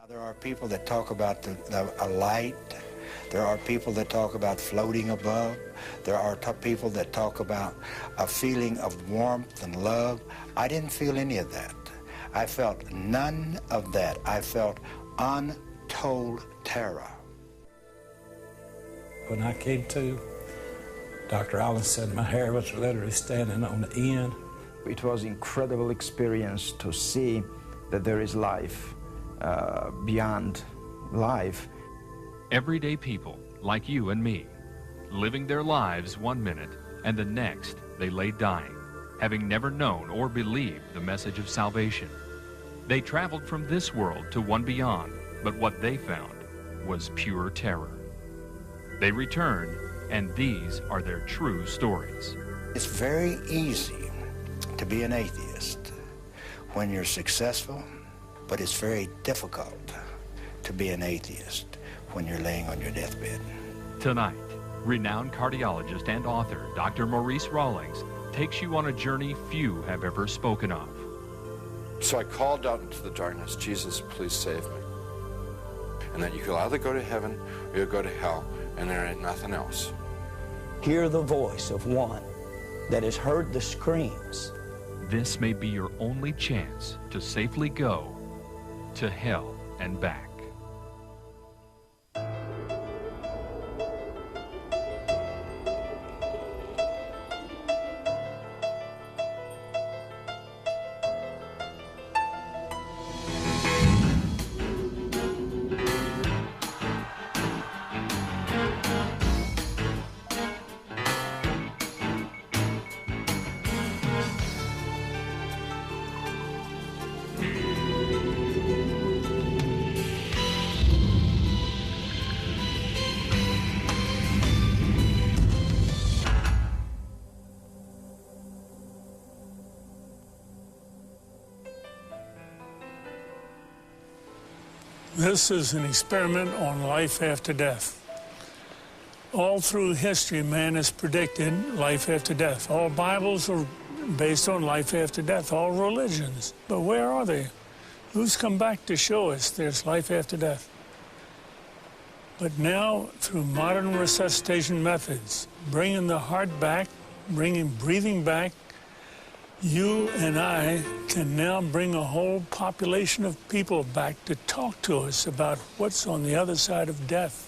There are people that talk about a light. There are people that talk about floating above. There are people that talk about a feeling of warmth and love. I didn't feel any of that. I felt none of that. I felt untold terror. When I came to, Dr. Allen said my hair was literally standing on the end. It was an incredible experience to see that there is life beyond life. Everyday people like you and me, living their lives 1 minute and the next they lay dying, having never known or believed the message of salvation. They traveled from this world to one beyond, but what they found was pure terror. They returned, and these are their true stories. It's very easy to be an atheist when you're successful, but it's very difficult to be an atheist when you're laying on your deathbed. Tonight, renowned cardiologist and author Dr. Maurice Rawlings takes you on a journey few have ever spoken of. So I called out into the darkness, Jesus, please save me. And that you could either go to heaven or you'll go to hell, and there ain't nothing else. Hear the voice of one that has heard the screams. This may be your only chance to safely go to hell and back. This is an experiment on life after death. All through history, man has predicted life after death. All Bibles are based on life after death, all religions. But where are they? Who's come back to show us there's life after death? But now, through modern resuscitation methods, bringing the heart back, bringing breathing back, you and I can now bring a whole population of people back to talk to us about what's on the other side of death.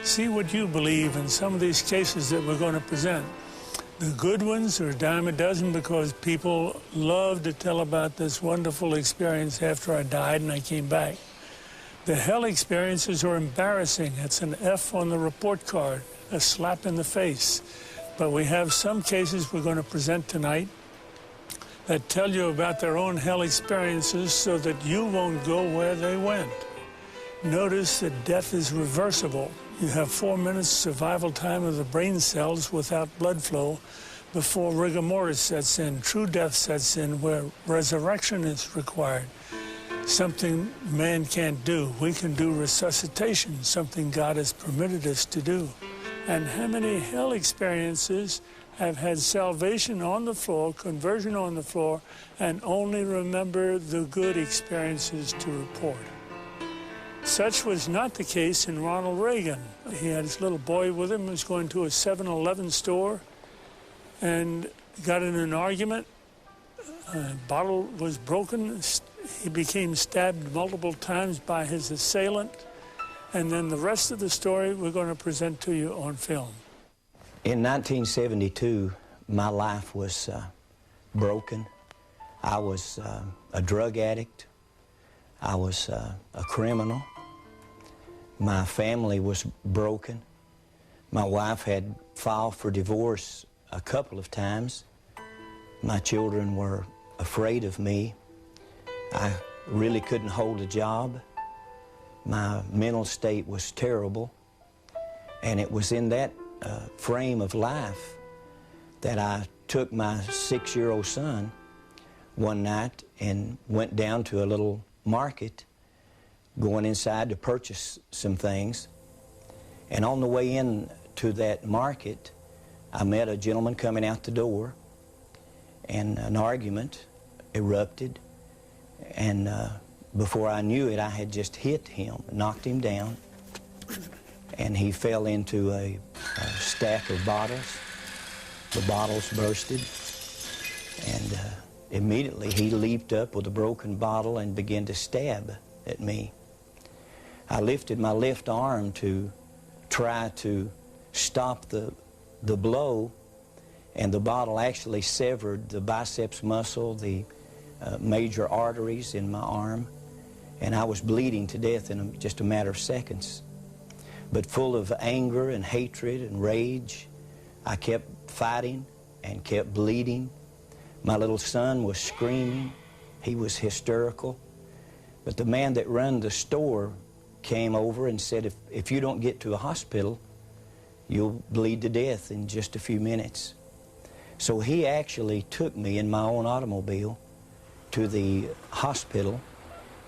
See what you believe in some of these cases that we're going to present. The good ones are a dime a dozen because people love to tell about this wonderful experience after I died and I came back. The hell experiences are embarrassing. It's an F on the report card, a slap in the face. But we have some cases we're going to present tonight that tell you about their own hell experiences so that you won't go where they went. Notice that death is reversible. You have 4 minutes survival time of the brain cells without blood flow before rigor mortis sets in, true death sets in, where resurrection is required. Something man can't do. We can do resuscitation, something God has permitted us to do. And how many hell experiences have had salvation on the floor, conversion on the floor, and only remember the good experiences to report? Such was not the case in Ronald Reagan. He had his little boy with him who was going to a 7-Eleven store and got in an argument. A bottle was broken. He became stabbed multiple times by his assailant. And then the rest of the story we're going to present to you on film. In 1972, my life was broken. I was a drug addict. I was a criminal. My family was broken. My wife had filed for divorce a couple of times. My children were afraid of me. I really couldn't hold a job. My mental state was terrible. And it was in that frame of life that I took my 6-year-old son one night and went down to a little market, going inside to purchase some things. And on the way in to that market, I met a gentleman coming out the door, and an argument erupted. And before I knew it, I had just hit him, knocked him down, and he fell into a stack of bottles. The bottles bursted, and immediately he leaped up with a broken bottle and began to stab at me. I lifted my left arm to try to stop the blow, and the bottle actually severed the biceps muscle, the major arteries in my arm, and I was bleeding to death in just a matter of seconds. But full of anger and hatred and rage, I kept fighting and kept bleeding. My little son was screaming. He was hysterical. But the man that ran the store came over and said, if you don't get to a hospital, you'll bleed to death in just a few minutes. So he actually took me in my own automobile to the hospital,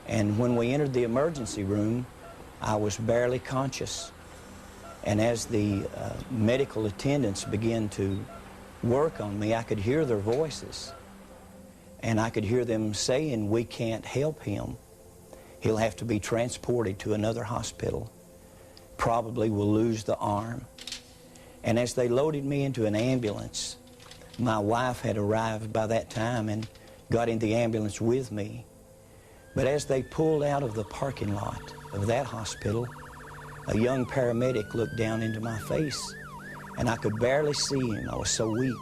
and when we entered the emergency room, I was barely conscious. And as the medical attendants began to work on me, I could hear their voices, and I could hear them saying, "We can't help him. He'll have to be transported to another hospital. Probably will lose the arm." And as they loaded me into an ambulance, my wife had arrived by that time and got in the ambulance with me. But as they pulled out of the parking lot of that hospital, a young paramedic looked down into my face, and I could barely see him. I was so weak.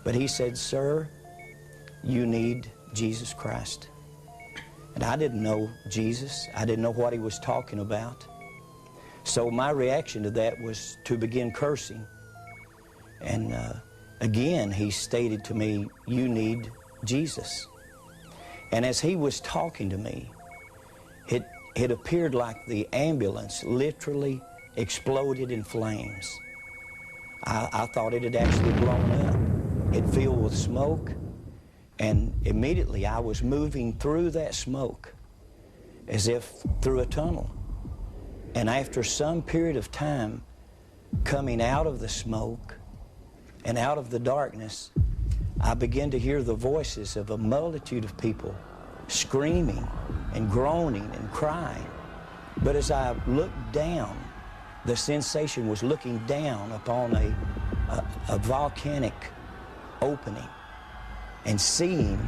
But he said, "Sir, you need Jesus Christ." And I didn't know Jesus. I didn't know what he was talking about. So my reaction to that was to begin cursing. And again, he stated to me, "You need Jesus." And as he was talking to me, it appeared like the ambulance literally exploded in flames. I thought it had actually blown up. It filled with smoke, and immediately I was moving through that smoke as if through a tunnel. And after some period of time coming out of the smoke and out of the darkness, I began to hear the voices of a multitude of people screaming and groaning and crying. But as I looked down, the sensation was looking down upon a volcanic opening and seeing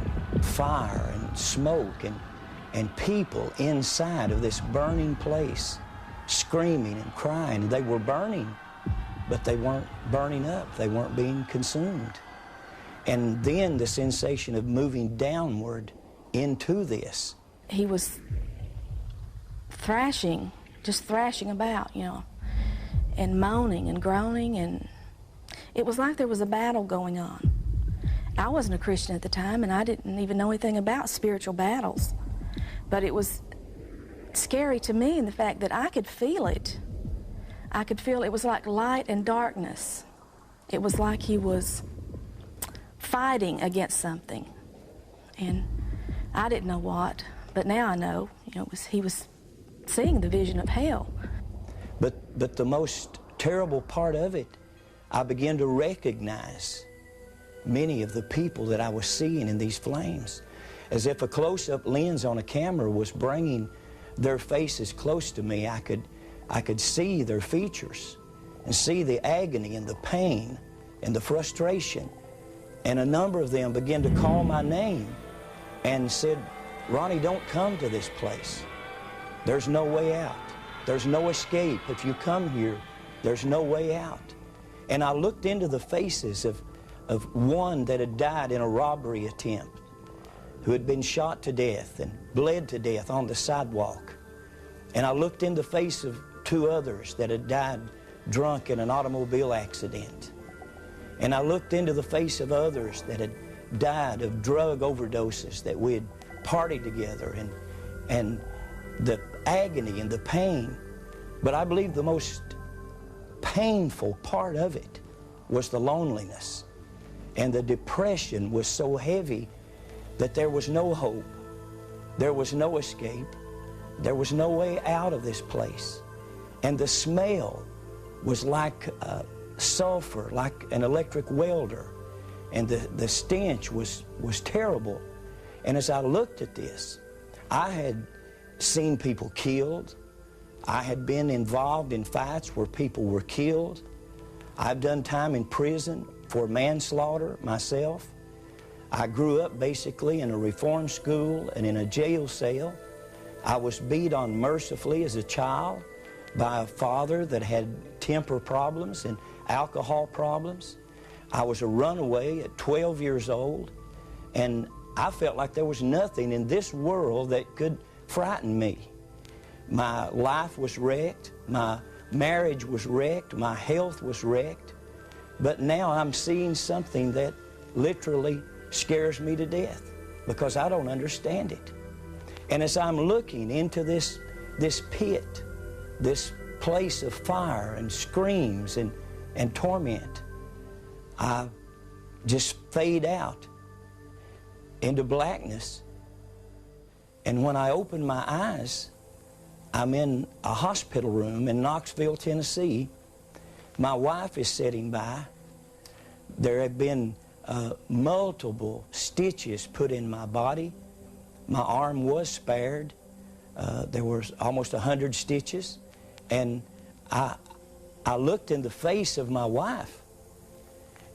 fire and smoke and people inside of this burning place screaming and crying. They were burning, but they weren't burning up. They weren't being consumed. And then the sensation of moving downward into this. He was thrashing, just thrashing about, you know, and moaning and groaning, and it was like there was a battle going on. I wasn't a Christian at the time, and I didn't even know anything about spiritual battles. But it was scary to me in the fact that I could feel it. I could feel it was like light and darkness. It was like he was fighting against something. And I didn't know what, but now I know, you know, he was seeing the vision of hell. But the most terrible part of it, I began to recognize many of the people that I was seeing in these flames, as if a close-up lens on a camera was bringing their faces close to me. I could see their features and see the agony and the pain and the frustration. And a number of them began to call my name and said, "Ronnie, don't come to this place. There's no way out. There's no escape. If you come here, there's no way out." And I looked into the faces of one that had died in a robbery attempt, who had been shot to death and bled to death on the sidewalk. And I looked in the face of two others that had died drunk in an automobile accident. And I looked into the face of others that had died of drug overdoses, that we had partied together, and the agony and the pain. But I believe the most painful part of it was the loneliness. And the depression was so heavy that there was no hope. There was no escape. There was no way out of this place. And the smell was like sulfur, like an electric welder. And the stench was terrible. And as I looked at this, I had seen people killed. I had been involved in fights where people were killed. I've done time in prison for manslaughter myself. I grew up basically in a reform school and in a jail cell. I was beat on mercifully as a child by a father that had temper problems and alcohol problems. I was a runaway at 12 years old, and I felt like there was nothing in this world that could frighten me. My life was wrecked, my marriage was wrecked, my health was wrecked, but now I'm seeing something that literally scares me to death because I don't understand it. And as I'm looking into this pit, this place of fire and screams and torment, I just fade out into blackness. And when I open my eyes, I'm in a hospital room in Knoxville, Tennessee. My wife is sitting by. There have been multiple stitches put in my body. My arm was spared. There was almost 100 stitches. And I looked in the face of my wife,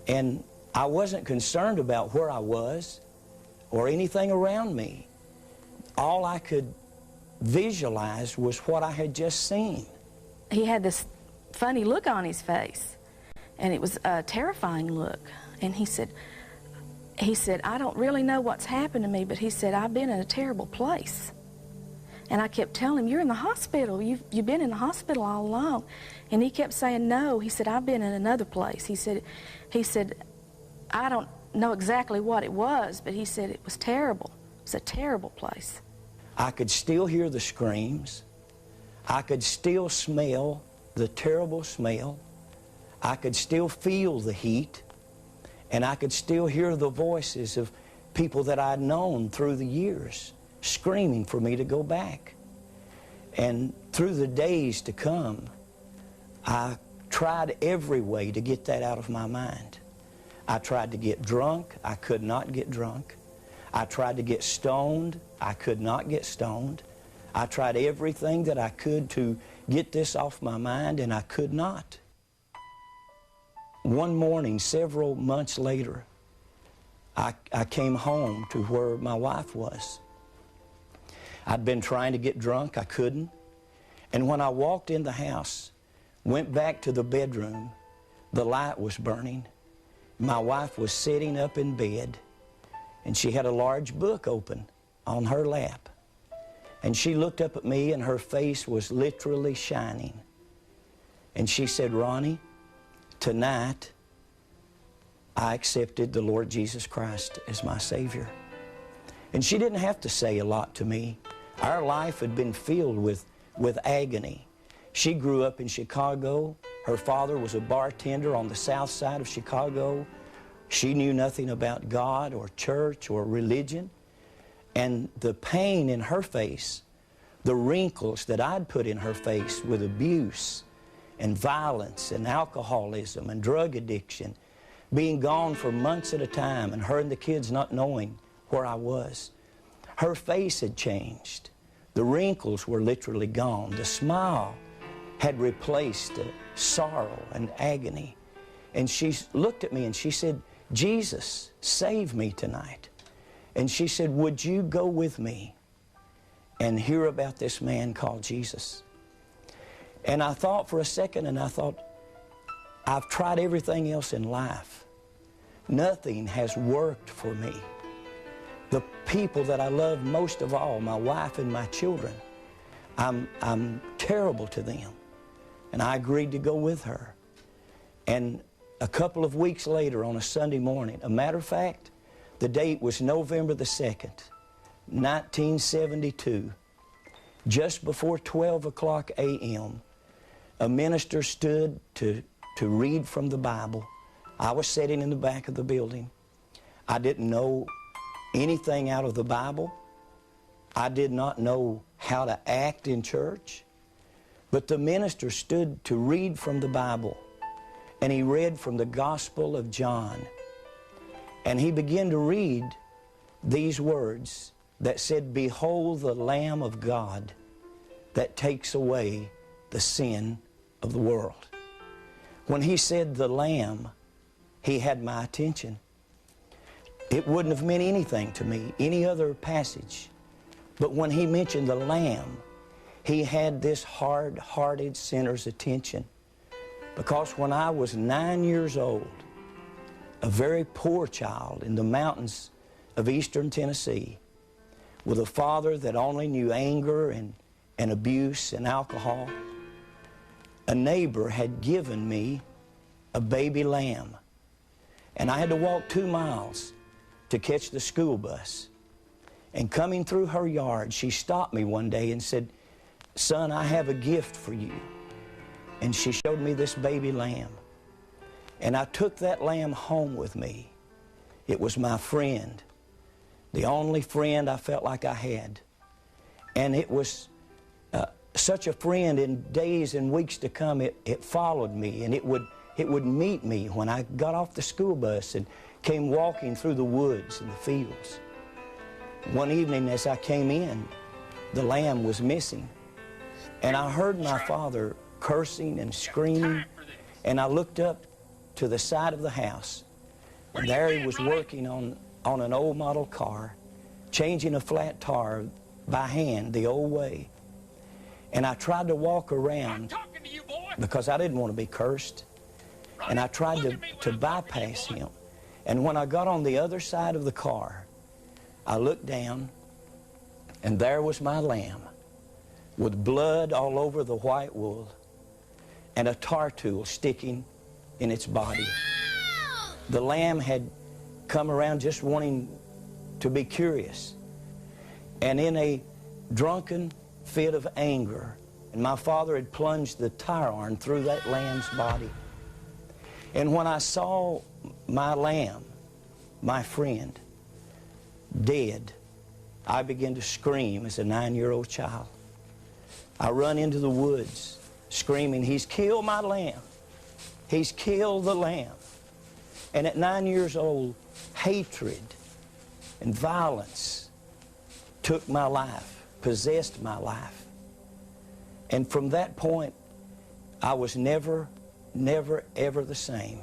and I wasn't concerned about where I was or anything around me. All I could visualize was what I had just seen. He had this funny look on his face, and it was a terrifying look. And he said, I don't really know what's happened to me, but he said, I've been in a terrible place. And I kept telling him, you're in the hospital. You've been in the hospital all along. And he kept saying, no. He said, I've been in another place. He said, I don't know exactly what it was, but he said it was terrible. It was a terrible place. I could still hear the screams. I could still smell the terrible smell. I could still feel the heat. And I could still hear the voices of people that I'd known through the years screaming for me to go back. And through the days to come, I tried every way to get that out of my mind. I tried to get drunk. I could not get drunk. I tried to get stoned. I could not get stoned. I tried everything that I could to get this off my mind, and I could not. One morning, several months later, I came home to where my wife was. I'd been trying to get drunk. I couldn't. And when I walked in the house, went back to the bedroom, the light was burning. My wife was sitting up in bed, and she had a large book open on her lap. And she looked up at me, and her face was literally shining. And she said, Ronnie, tonight I accepted the Lord Jesus Christ as my Savior. And she didn't have to say a lot to me. Our life had been filled with agony. She grew up in Chicago. Her father was a bartender on the south side of Chicago. She knew nothing about God or church or religion. And the pain in her face, the wrinkles that I'd put in her face with abuse and violence and alcoholism and drug addiction, being gone for months at a time, and her and the kids not knowing where I was. Her face had changed. The wrinkles were literally gone. The smile had replaced the sorrow and agony. And she looked at me and she said, Jesus, save me tonight. And she said, would you go with me and hear about this man called Jesus? And I thought for a second, and I thought, I've tried everything else in life. Nothing has worked for me. The people that I love most of all, my wife and my children, I'm terrible to them. And I agreed to go with her. And a couple of weeks later on a Sunday morning, a matter of fact, the date was November the 2nd, 1972, just before 12 o'clock a.m., a minister stood to read from the Bible. I was sitting in the back of the building. I didn't know anything out of the Bible. I did not know how to act in church. But the minister stood to read from the Bible, and he read from the Gospel of John. And he began to read these words that said, "Behold the Lamb of God that takes away the sin of the world." When he said the Lamb, he had my attention. It wouldn't have meant anything to me, any other passage. But when he mentioned the Lamb, he had this hard-hearted sinner's attention. Because when I was 9 years old, a very poor child in the mountains of eastern Tennessee, with a father that only knew anger and abuse and alcohol, a neighbor had given me a baby lamb. And I had to walk 2 miles to catch the school bus. And coming through her yard, she stopped me one day and said, "Son, I have a gift for you." And she showed me this baby lamb. And I took that lamb home with me. It was my friend, the only friend I felt like I had. And it was such a friend, in days and weeks to come, it followed me, and it would meet me when I got off the school bus and came walking through the woods and the fields. One evening as I came in, the lamb was missing. And I heard my father cursing and screaming, and I looked up to the side of the house, and there he was working on an old model car, changing a flat tire by hand the old way. And I tried to walk around because I didn't want to be cursed. And I tried to bypass him. And when I got on the other side of the car, I looked down, and there was my lamb with blood all over the white wool and a tar tool sticking in its body. The lamb had come around just wanting to be curious. And in a drunken fit of anger, and my father had plunged the tire iron through that lamb's body. And when I saw my lamb, my friend, dead, I began to scream as a 9-year-old child. I run into the woods screaming, "He's killed my lamb. He's killed the lamb." And at 9 years old, hatred and violence took my life, possessed my life. And from that point, I was never, ever the same.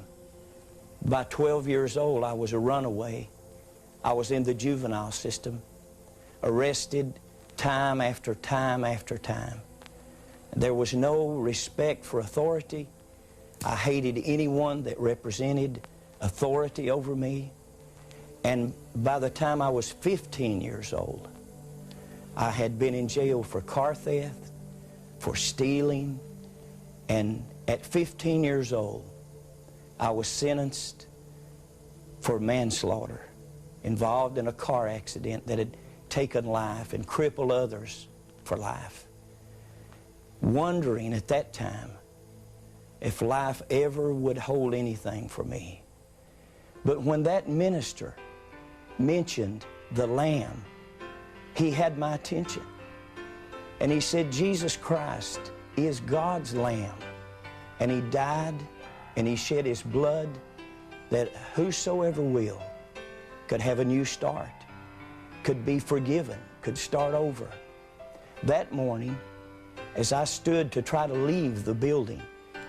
By 12 years old, I was a runaway. I was in the juvenile system, arrested time after time after time. There was no respect for authority. I hated anyone that represented authority over me. And by the time I was 15 years old, I had been in jail for car theft, for stealing, and at 15 years old, I was sentenced for manslaughter, involved in a car accident that had taken life and crippled others for life. Wondering at that time if life ever would hold anything for me. But when that minister mentioned the Lamb, he had my attention. And he said, Jesus Christ is God's Lamb. And he died and he shed his blood that whosoever will could have a new start, could be forgiven, could start over. That morning, as I stood to try to leave the building,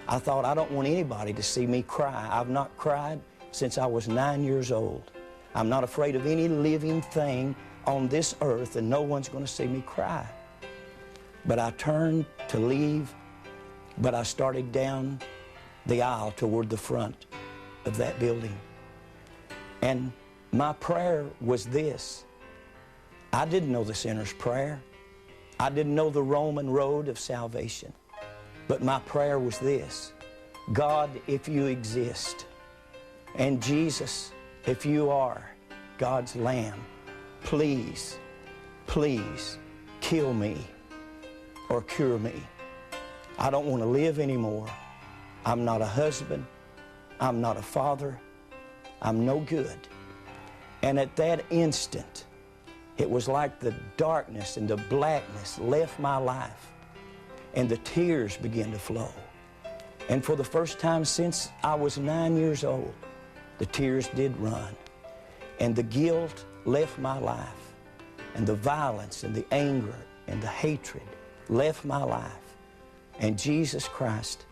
I thought, I don't want anybody to see me cry. I've not cried since I was 9 years old. I'm not afraid of any living thing on this earth, and no one's going to see me cry. But I turned to leave, but I started down the aisle toward the front of that building. And my prayer was this. I didn't know the sinner's prayer. I didn't know the Roman road of salvation. But my prayer was this. God, if you exist, and Jesus, if you are God's Lamb, please, please kill me or cure me. I don't want to live anymore. I'm not a husband. I'm not a father. I'm no good. And at that instant, it was like the darkness and the blackness left my life, and the tears began to flow. And for the first time since I was 9 years old, the tears did run, and the guilt left my life. and the violence and the anger and the hatred left my life, and Jesus Christ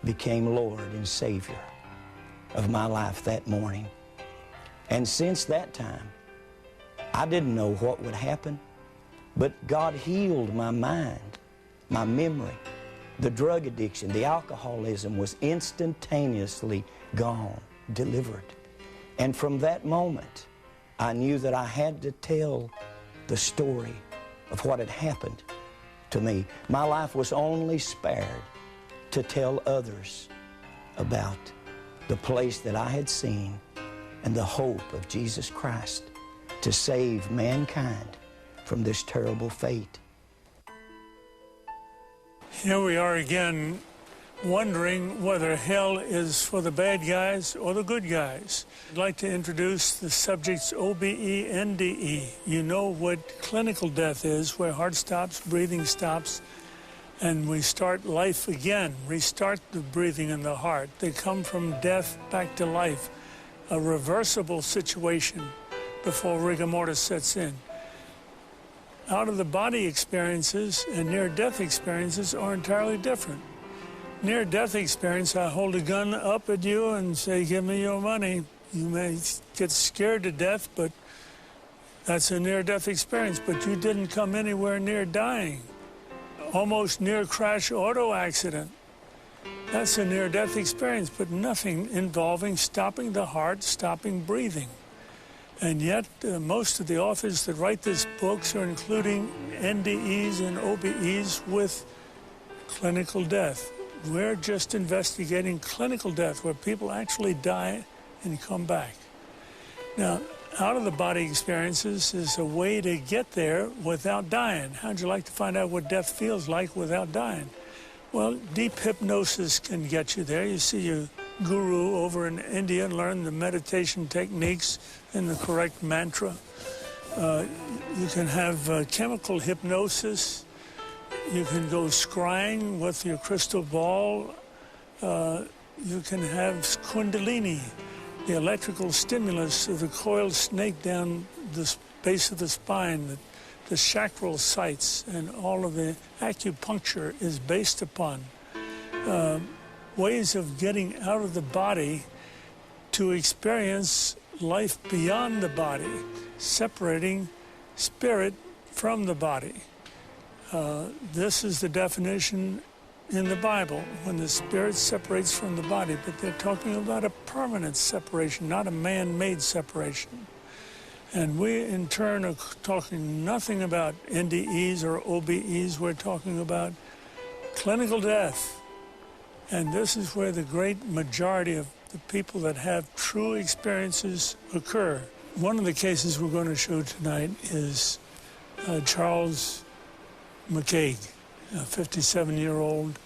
became Lord and Savior of my life that morning. And since that time, I didn't know what would happen, but God healed my mind, my memory. The drug addiction, the alcoholism was instantaneously gone, delivered. And from that moment, I knew that I had to tell the story of what had happened to me. My life was only spared to tell others about the place that I had seen and the hope of Jesus Christ to save mankind from this terrible fate. Here we are again, wondering whether hell is for the bad guys or the good guys. I'd like to introduce the subjects OBE, NDE. You know what clinical death is, where heart stops, breathing stops, and we start life again, restart the breathing in the heart. They come from death back to life, a reversible situation before rigor mortis sets in. Out-of-the-body experiences and near-death experiences are entirely different. Near-death experience, I hold a gun up at you and say, give me your money. You may get scared to death, but that's a near-death experience. But you didn't come anywhere near dying. Almost near-crash auto accident. That's a near-death experience, but nothing involving stopping the heart, stopping breathing. And yet, most of the authors that write these books are including NDEs and OBEs with clinical death. We're just investigating clinical death, where people actually die and come back. Now, out-of-the-body experiences is a way to get there without dying. How'd you like to find out what death feels like without dying? Well, deep hypnosis can get you there. You see your guru over in India and learn the meditation techniques and the correct mantra. You can have chemical hypnosis. You can go scrying with your crystal ball. You can have kundalini, the electrical stimulus of the coiled snake down the base of the spine, the chakral sites, and all of the acupuncture is based upon ways of getting out of the body to experience life beyond the body, separating spirit from the body. This is the definition in the Bible, when the spirit separates from the body, but they're talking about a permanent separation, not a man-made separation. And we, in turn, are talking nothing about NDEs or OBEs. We're talking about clinical death. And this is where the great majority of the people that have true experiences occur. One of the cases we're going to show tonight is Charles McCaig, a 57-year-old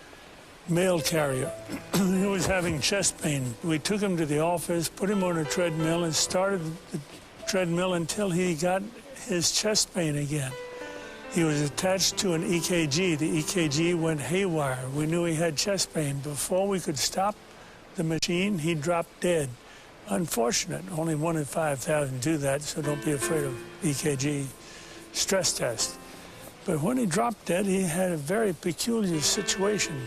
mail carrier. He was having chest pain. We took him to the office, put him on a treadmill, and started the treadmill until he got his chest pain again. He was attached to an EKG. The EKG went haywire. We knew he had chest pain. Before we could stop the machine, he dropped dead. Unfortunate. Only 1 in 5,000 do that, so don't be afraid of EKG stress test. But when he dropped dead, he had a very peculiar situation.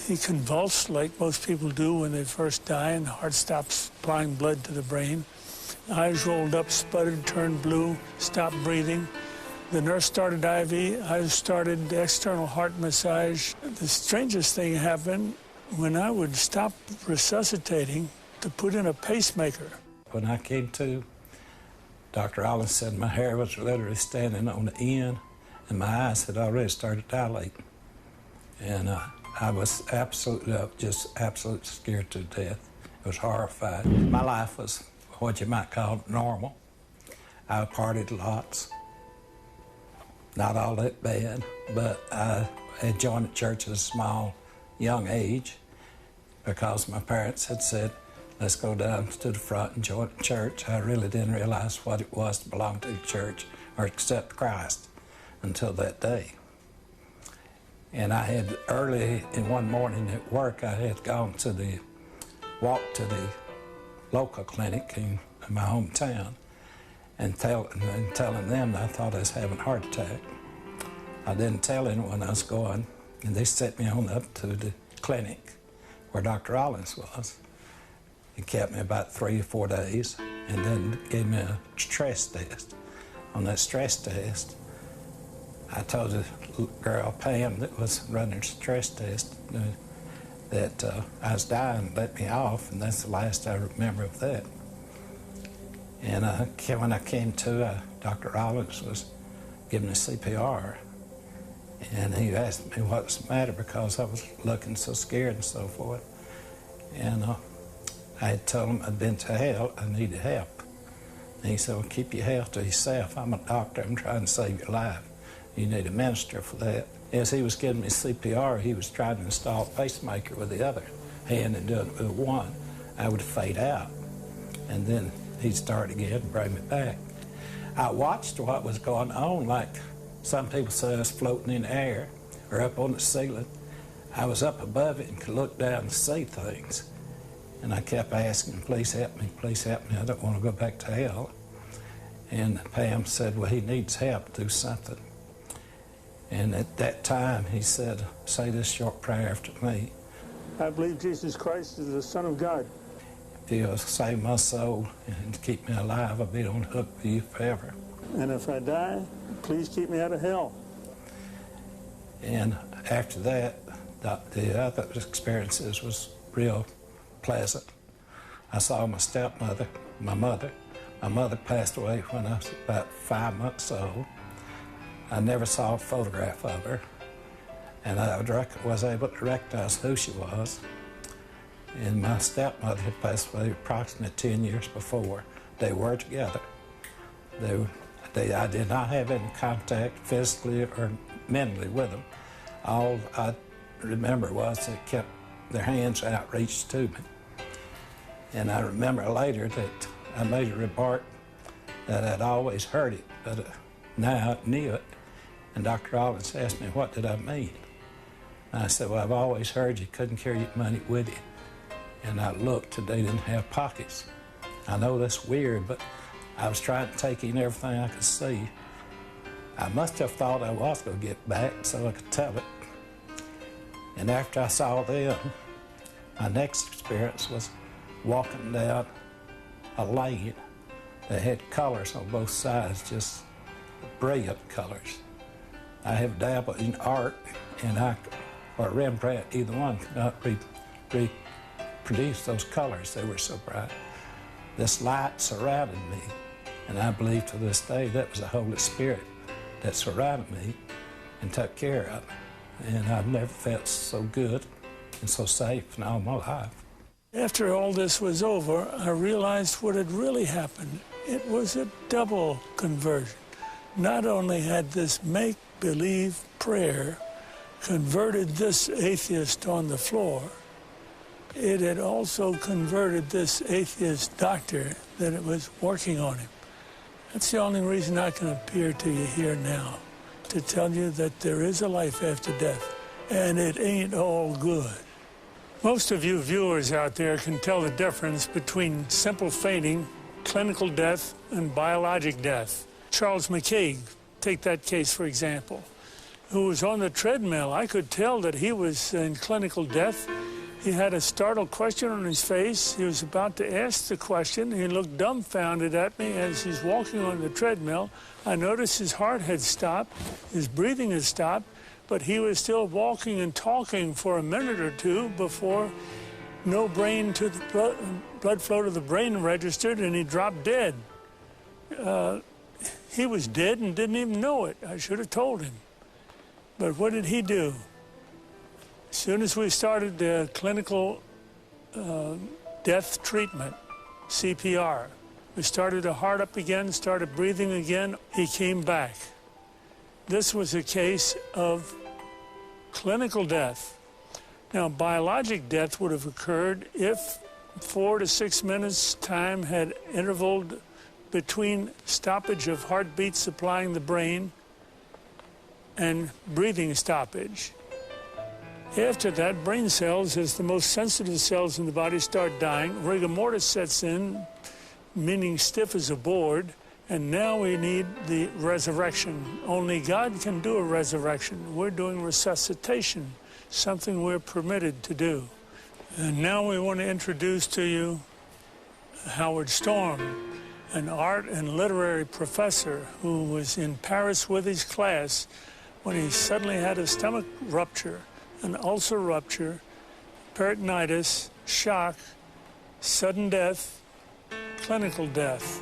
He convulsed like most people do when they first die, and the heart stops supplying blood to the brain. Eyes rolled up, sputtered, turned blue, stopped breathing. The nurse started IV. I started external heart massage. The strangest thing happened when I would stop resuscitating to put in a pacemaker. When I came to, Dr. Allen said my hair was literally standing on the end, and my eyes had already started dilating. And I was absolutely scared to death. I was horrified. My life was what you might call normal. I partied lots. Not all that bad, but I had joined the church at a small, young age because my parents had said, let's go down to the front and join the church. I really didn't realize what it was to belong to the church or accept Christ until that day. And I had early in one morning at work, I had gone to walk to the local clinic in my hometown. and telling them I thought I was having a heart attack. I didn't tell anyone I was going, and they sent me on up to the clinic where Dr. Rollins was. He kept me about 3 or 4 days and then gave me a stress test. On that stress test, I told the girl, Pam, that was running the stress test, that I was dying, let me off, and that's the last I remember of that. And when I came to, Dr. Rollins was giving me CPR, and he asked me what was the matter because I was looking so scared and so forth. And I had told him I'd been to hell, I needed help. And he said, well, keep your health to yourself. I'm a doctor, I'm trying to save your life. You need a minister for that. As he was giving me CPR, he was trying to install a pacemaker with the other hand and doing it with one. I would fade out, and then he'd start again and bring me back. I watched what was going on, like some people say I was floating in the air or up on the ceiling. I was up above it and could look down and see things. And I kept asking, please help me, I don't want to go back to hell. And Pam said, well, he needs help, do something. And at that time, he said, say this short prayer after me. I believe Jesus Christ is the Son of God. If you'll save my soul and keep me alive, I'll be on the hook for you forever. And if I die, please keep me out of hell. And after that, the other experiences was real pleasant. I saw my stepmother, my mother. My mother passed away when I was about 5 months old. I never saw a photograph of her, and I was able to recognize who she was. And my stepmother had passed away approximately 10 years before. They were together. I did not have any contact physically or mentally with them. All I remember was they kept their hands outreached to me. And I remember later that I made a remark that I'd always heard it, but now I knew it. And Dr. Rollins asked me, what did I mean? And I said, well, I've always heard you couldn't carry your money with you. And I looked and they didn't have pockets. I know that's weird, but I was trying to take in everything I could see. I must have thought I was going to get back so I could tell it. And after I saw them, my next experience was walking down a lane that had colors on both sides, just brilliant colors. I have dabbled in art, and or Rembrandt, either one could not reproduce those colors. They were so bright. This light surrounded me, and I believe to this day that was the Holy Spirit that surrounded me and took care of me. And I've never felt so good and so safe in all my life. After all this was over, I realized what had really happened. It was a double conversion. Not only had this make-believe prayer converted this atheist on the floor, it had also converted this atheist doctor that it was working on him. That's the only reason I can appear to you here now, to tell you that there is a life after death, and it ain't all good. Most of you viewers out there can tell the difference between simple fainting, clinical death, and biologic death. Charles McCaig, take that case for example, who was on the treadmill. I could tell that he was in clinical death. He had a startled question on his face. He was about to ask the question. He looked dumbfounded at me as he's walking on the treadmill. I noticed his heart had stopped, his breathing had stopped, but he was still walking and talking for a minute or two before no brain to the blood flow to the brain registered, and he dropped dead. He was dead and didn't even know it. I should have told him. But what did he do? As soon as we started the clinical death treatment, CPR, we started the heart up again, started breathing again, he came back. This was a case of clinical death. Now, biologic death would have occurred if 4 to 6 minutes time had intervaled between stoppage of heartbeat supplying the brain and breathing stoppage. After that, brain cells, as the most sensitive cells in the body, start dying. Rigor mortis sets in, meaning stiff as a board, And now we need the resurrection. Only God can do a resurrection. We're doing resuscitation, something we're permitted to do. And now we want to introduce to you Howard Storm, an art and literary professor who was in Paris with his class when he suddenly had a stomach rupture, an ulcer rupture, peritonitis, shock, sudden death, clinical death,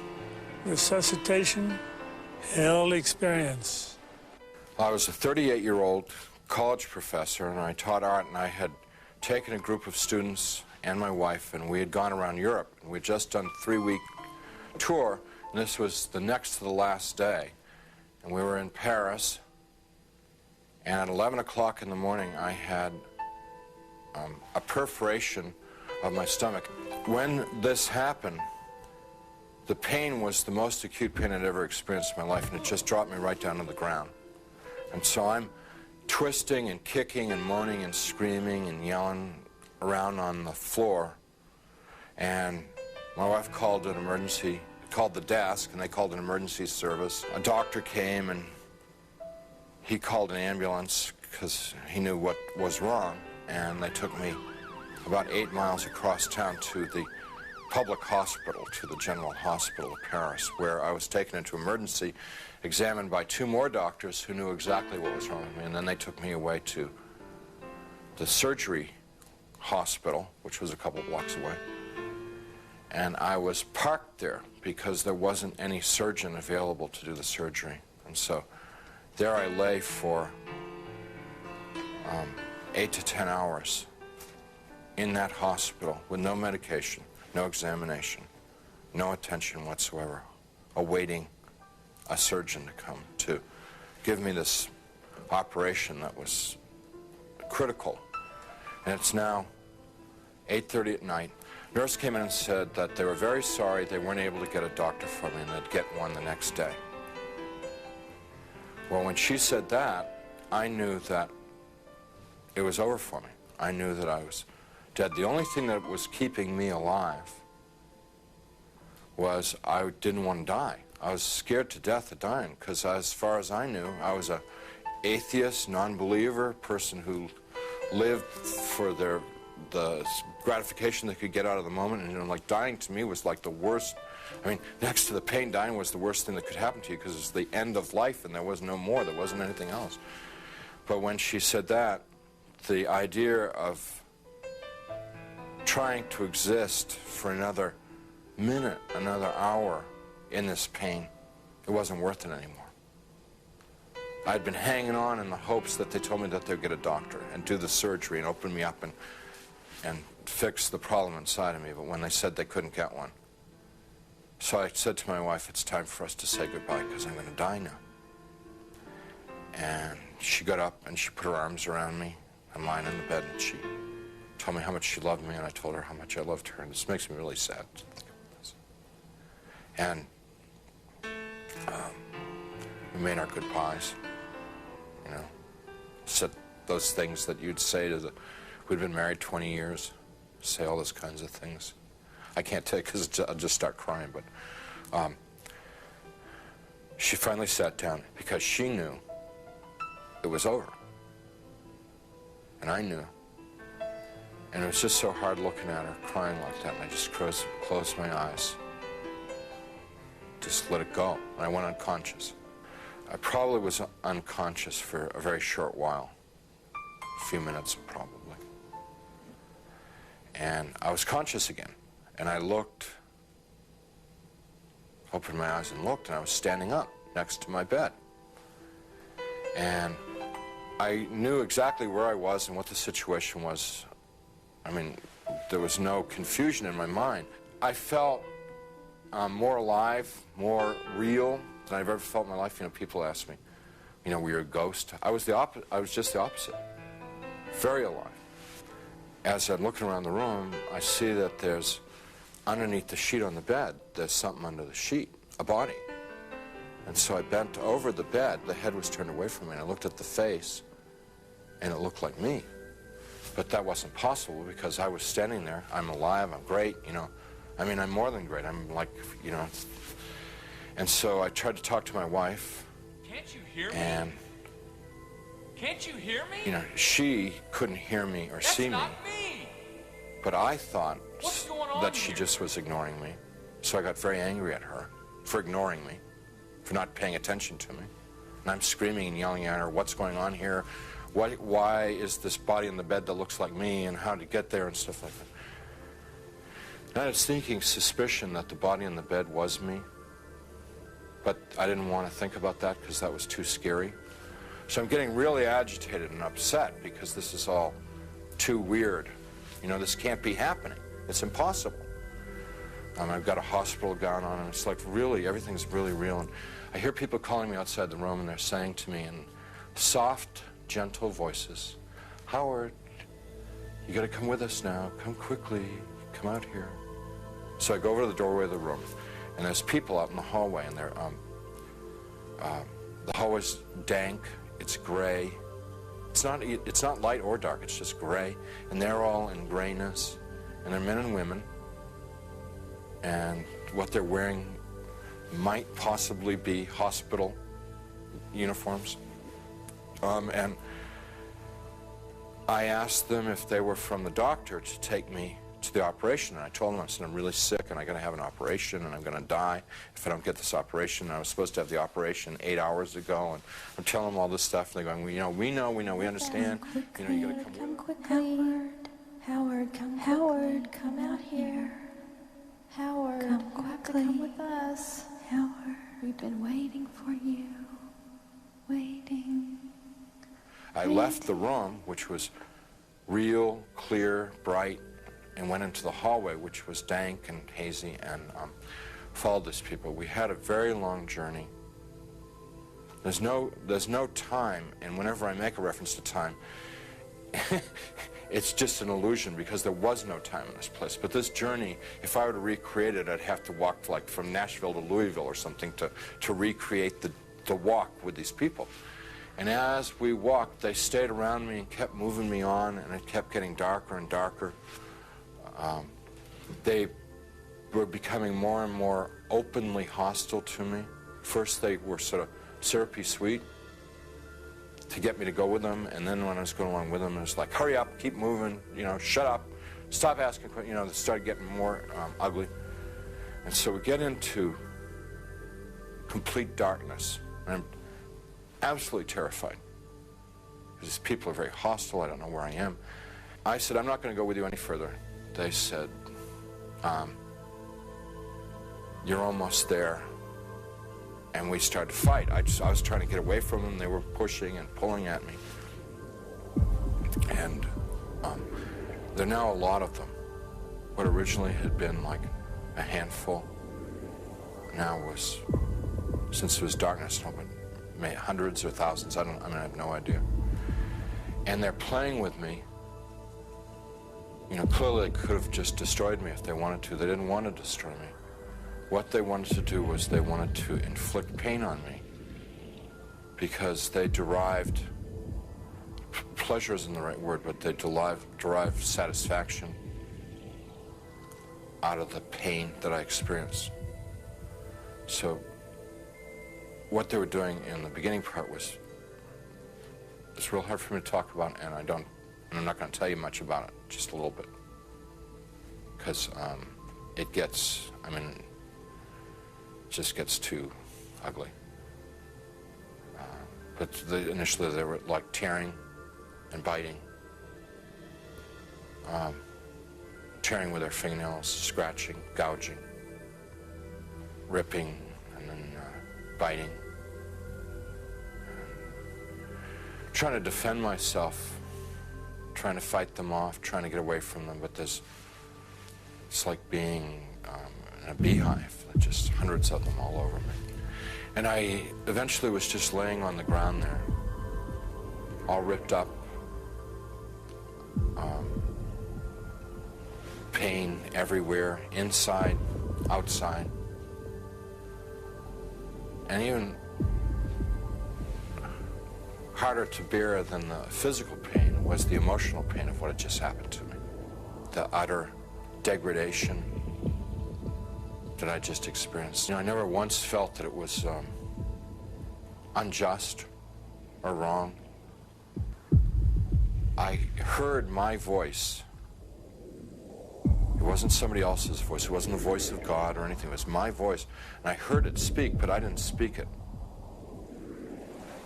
resuscitation, hell experience. I was a 38-year-old college professor, and I taught art, and I had taken a group of students and my wife, and we had gone around Europe, and we had just done a 3-week tour, and this was the next to the last day. And we were in Paris, and at 11 o'clock in the morning, I had a perforation of my stomach. When this happened, the pain was the most acute pain I'd ever experienced in my life, and it just dropped me right down to the ground. And so I'm twisting and kicking and moaning and screaming and yelling around on the floor, and my wife called an emergency, called the desk, and they called an emergency service. A doctor came, and he called an ambulance because he knew what was wrong, and they took me about 8 miles across town to the public hospital, to the General Hospital of Paris, where I was taken into emergency, examined by 2 more doctors who knew exactly what was wrong with me, and then they took me away to the surgery hospital, which was a couple blocks away. And I was parked there because there wasn't any surgeon available to do the surgery. And so there I lay for 8 to 10 hours in that hospital with no medication, no examination, no attention whatsoever, awaiting a surgeon to come to give me this operation that was critical. And it's now 8:30 at night. Nurse came in and said that they were very sorry they weren't able to get a doctor for me, and they'd get one the next day. Well, when she said that, I knew that it was over for me. I knew that I was dead. The only thing that was keeping me alive was I didn't want to die. I was scared to death of dying because, as far as I knew, I was an atheist, non-believer, person who lived for the gratification they could get out of the moment, and like dying to me was like the worst. I mean, next to the pain, dying was the worst thing that could happen to you because it's the end of life and there was no more, there wasn't anything else. But when she said that, the idea of trying to exist for another minute, another hour in this pain, it wasn't worth it anymore. I'd been hanging on in the hopes that they told me that they'd get a doctor and do the surgery and open me up and fix the problem inside of me, but when they said they couldn't get one. So I said to my wife, it's time for us to say goodbye because I'm going to die now. And she got up and she put her arms around me. I'm lying in the bed, and she told me how much she loved me, and I told her how much I loved her, and this makes me really sad to think about this. And we made our goodbyes, you know, said those things that you'd say to we'd been married 20 years, say all those kinds of things. I can't tell you because I'll just start crying, but she finally sat down because she knew it was over. And I knew. And it was just so hard looking at her crying like that, and I just closed my eyes. Just let it go, and I went unconscious. I probably was unconscious for a very short while, a few minutes probably. And I was conscious again, and I looked, opened my eyes and looked, and I was standing up next to my bed. And I knew exactly where I was and what the situation was. I mean, there was no confusion in my mind. I felt more alive, more real than I've ever felt in my life. You know, people ask me, you know, were you a ghost? I was just the opposite. Very alive. As I'm looking around the room, I see that there's, underneath the sheet on the bed, there's something under the sheet, a body. And so I bent over the bed. The head was turned away from me, and I looked at the face, and it looked like me. But that wasn't possible because I was standing there. I'm alive, I'm great, you know. I mean, I'm more than great. I'm like, you know. And so I tried to talk to my wife. Can't you hear me? And, can't you hear me? you know, she couldn't hear me or see me. That's not me. But I thought What's going on that she here? just was ignoring me. So I got very angry at her for ignoring me, for not paying attention to me. And I'm screaming and yelling at her, what's going on here? Why is this body in the bed that looks like me, and how to get there and stuff like that? And I had a sneaking suspicion that the body in the bed was me. But I didn't want to think about that because that was too scary. So I'm getting really agitated and upset because this is all too weird. You know, this can't be happening. It's impossible. I've got a hospital gown on, and it's like really, everything's really real. And I hear people calling me outside the room, and they're saying to me in soft, gentle voices, Howard, you got to come with us now. Come quickly. Come out here. So I go over to the doorway of the room, and there's people out in the hallway, and they're, the hallway's dank. It's gray. It's not light or dark. It's just gray, and they're all in grayness, and they're men and women. And what they're wearing might possibly be hospital uniforms. And I asked them if they were from the doctor to take me to the operation. And I told them, I said, I'm really sick and I'm going to have an operation and I'm going to die if I don't get this operation. And I was supposed to have the operation 8 hours ago. And I'm telling them all this stuff. And they're going, well, we know, we understand. You know, you got to come quickly. Howard, come out here. Howard, come quickly. Come with us. Howard, we've been waiting for you. Waiting. I left the room, which was real, clear, bright, and went into the hallway, which was dank and hazy, and followed these people. We had a very long journey. There's no time, and whenever I make a reference to time, it's just an illusion because there was no time in this place. But this journey, if I were to recreate it, I'd have to walk like from Nashville to Louisville or something to recreate the walk with these people. And as we walked, they stayed around me and kept moving me on, and it kept getting darker and darker. They were becoming more and more openly hostile to me. First they were sort of syrupy sweet to get me to go with them, and then when I was going along with them, it was like, hurry up, keep moving, you know, shut up, stop asking questions, you know, they started getting more ugly. And so we get into complete darkness, and I'm absolutely terrified. Because these people are very hostile, I don't know where I am. I said, I'm not going to go with you any further. They said, you're almost there. And we started to fight. I was trying to get away from them. They were pushing and pulling at me. And there are now a lot of them. What originally had been like a handful now was, since it was darkness, hundreds or thousands. I have no idea. And they're playing with me. You know, clearly they could have just destroyed me if they wanted to. They didn't want to destroy me. What they wanted to do was they wanted to inflict pain on me because they derived, pleasure isn't the right word, but they derived satisfaction out of the pain that I experienced. So what they were doing in the beginning part was, it's real hard for me to talk about, and I'm not going to tell you much about it, just a little bit, because it gets, just gets too ugly. But initially they were like tearing and biting, tearing with their fingernails, scratching, gouging, ripping, and then biting. Trying to defend myself, trying to fight them off, trying to get away from them, but it's like being in a beehive. Just hundreds of them all over me. And I eventually was just laying on the ground there, all ripped up, pain everywhere, inside, outside. And even harder to bear than the physical pain was the emotional pain of what had just happened to me. The utter degradation, that I just experienced. You know, I never once felt that it was unjust or wrong. I heard my voice. It wasn't somebody else's voice. It wasn't the voice of God or anything. It was my voice. And I heard it speak, but I didn't speak it.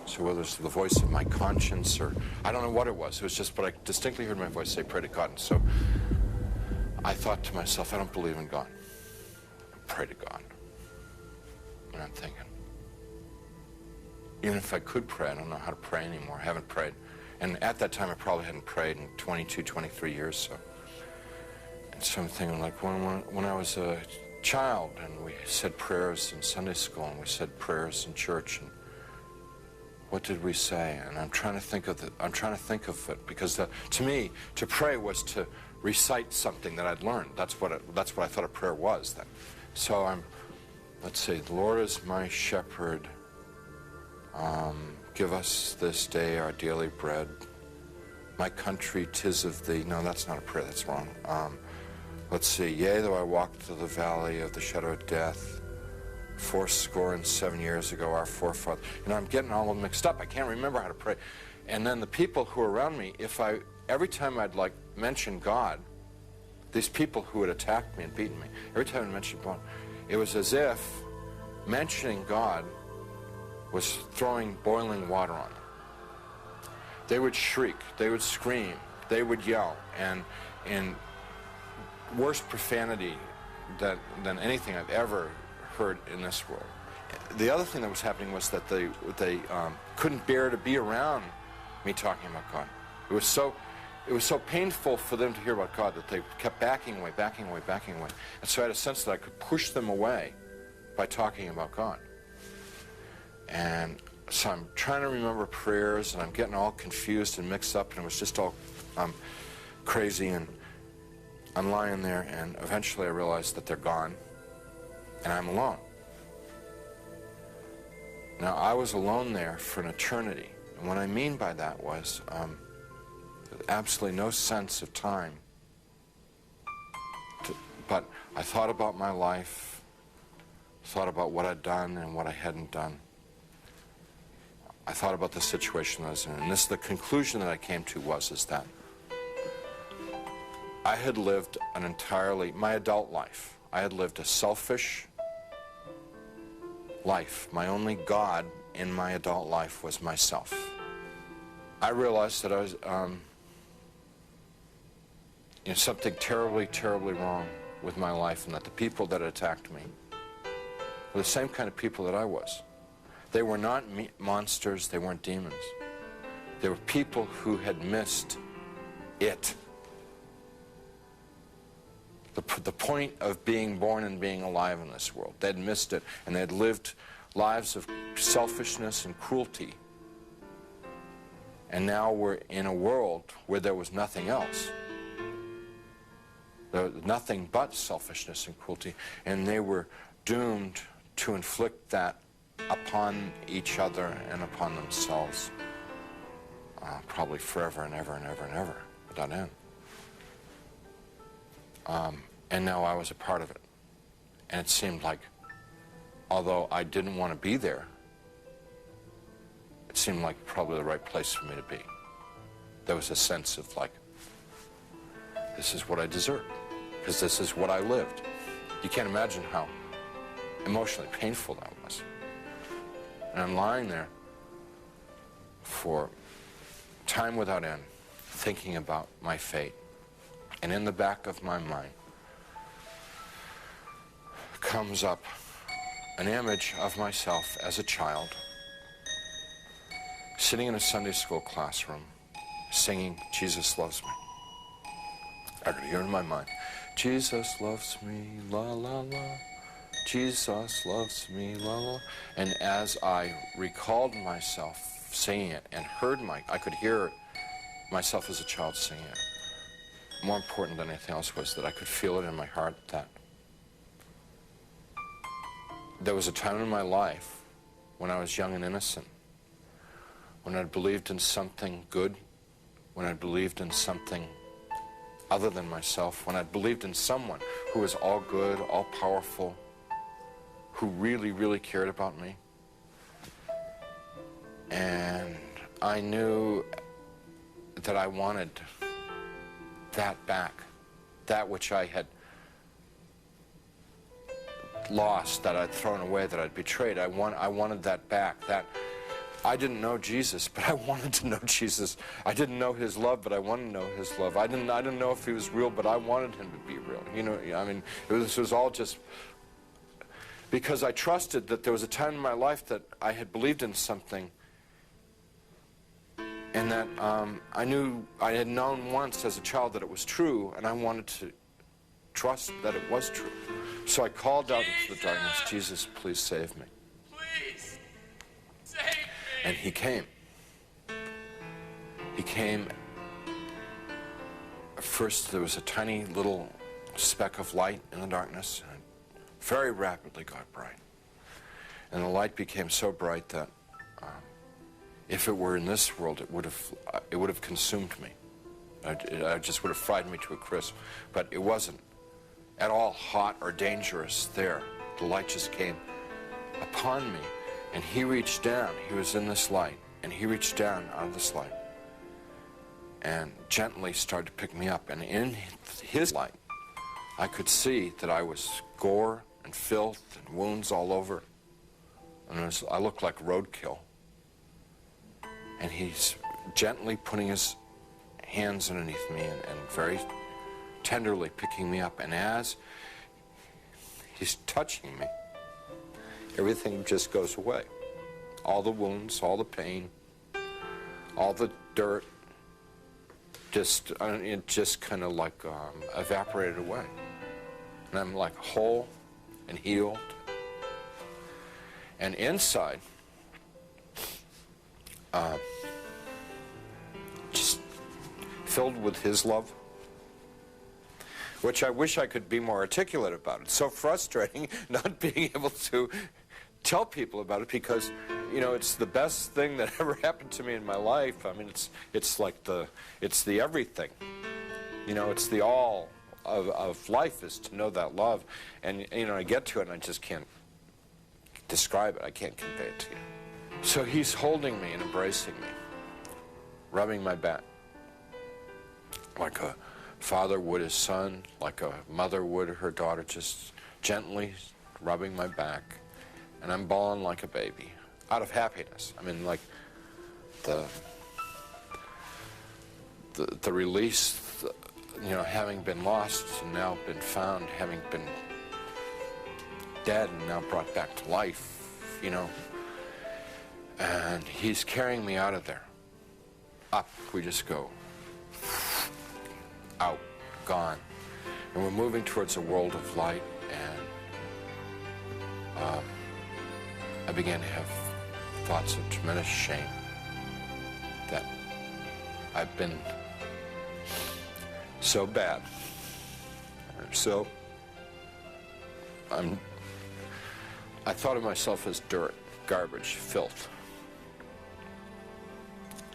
So whether it's the voice of my conscience or I don't know what it was just, but I distinctly heard my voice say, pray to God. And so I thought to myself, I don't believe in God. Pray to God. And I'm thinking, even if I could pray, I don't know how to pray anymore. I haven't prayed. And at that time, I probably hadn't prayed in 22, 23 years. So, and so I'm thinking, like, when I was a child, and we said prayers in Sunday school, and we said prayers in church, and what did we say? And I'm trying to think of it, because to me, to pray was to recite something that I'd learned. That's what I thought a prayer was then. So let's see, the Lord is my shepherd. Give us this day our daily bread. My country, 'tis of thee. No, that's not a prayer, that's wrong. Let's see, yea, though I walk through the valley of the shadow of death, 77 years ago, our forefathers. You know, I'm getting all mixed up. I can't remember how to pray. And then the people who are around me, every time I'd like mention God, these people who had attacked me and beaten me, every time I mentioned God, it was as if mentioning God was throwing boiling water on them. They would shriek, they would scream, they would yell, and in worse profanity than anything I've ever heard in this world. The other thing that was happening was that they couldn't bear to be around me talking about God. It was so painful for them to hear about God that they kept backing away. And so I had a sense that I could push them away by talking about God. And so I'm trying to remember prayers, and I'm getting all confused and mixed up, and it was just all crazy, and I'm lying there, and eventually I realized that they're gone, and I'm alone. Now, I was alone there for an eternity, and what I mean by that was absolutely no sense of time. But I thought about my life, thought about what I'd done and what I hadn't done. I thought about the situation I was in, and the conclusion that I came to is that I had lived my adult life, I had lived a selfish life. My only God in my adult life was myself. I realized that I was, something terribly, terribly wrong with my life, and that the people that attacked me were the same kind of people that I was. They were not monsters, they weren't demons. They were people who had missed it. The point of being born and being alive in this world. They'd missed it, and they'd lived lives of selfishness and cruelty. And now we're in a world where there was nothing else. There was nothing but selfishness and cruelty, and they were doomed to inflict that upon each other and upon themselves, probably forever and ever and ever and ever, without end. And now I was a part of it. And it seemed like, although I didn't want to be there, it seemed like probably the right place for me to be. There was a sense of like, this is what I deserve, because this is what I lived. You can't imagine how emotionally painful that was. And I'm lying there for time without end, thinking about my fate. And in the back of my mind comes up an image of myself as a child, sitting in a Sunday school classroom, singing, Jesus Loves Me. I could hear in my mind, Jesus loves me, la la la. Jesus loves me, la la. And as I recalled myself singing it and I could hear myself as a child singing it. More important than anything else was that I could feel it in my heart that there was a time in my life when I was young and innocent, when I believed in something good, when I believed in something other than myself, when I believed in someone who was all good, all powerful, who really, really cared about me. And I knew that I wanted that back, that which I had lost, that I'd thrown away, that I'd betrayed. I wanted that back. That I didn't know Jesus, but I wanted to know Jesus. I didn't know his love, but I wanted to know his love. I didn't know if he was real, but I wanted him to be real. You know, I mean, this was all just because I trusted that there was a time in my life that I had believed in something, and that I knew I had known once as a child that it was true, and I wanted to trust that it was true. So I called out into the darkness, Jesus, please save me. Please save me. And he came. He came. First, there was a tiny little speck of light in the darkness, and it very rapidly got bright. And the light became so bright that if it were in this world, it would have consumed me. It just would have fried me to a crisp. But it wasn't at all hot or dangerous there. The light just came upon me, and he reached down. He was in this light, and he reached down out of this light and gently started to pick me up. And in his light, I could see that I was gore and filth and wounds all over. And I looked like roadkill. And he's gently putting his hands underneath me and very tenderly picking me up. And as he's touching me, everything just goes away. All the wounds, all the pain, all the dirt, it just kind of like evaporated away. And I'm like whole and healed. And inside, just filled with his love, which I wish I could be more articulate about. It's so frustrating not being able to tell people about it, because, you know, it's the best thing that ever happened to me in my life. I mean, it's like it's the everything. You know, it's the all of life is to know that love. And, you know, I get to it and I just can't describe it. I can't convey it to you. So he's holding me and embracing me, rubbing my back, like a father would his son, like a mother would her daughter, just gently rubbing my back. And I'm bawling like a baby, out of happiness. I mean, like the release, you know, having been lost and now been found, having been dead and now brought back to life, you know. And he's carrying me out of there. Up, we just go. Out, gone. And we're moving towards a world of light, and I began to have thoughts of tremendous shame that I've been so bad. I thought of myself as dirt, garbage, filth.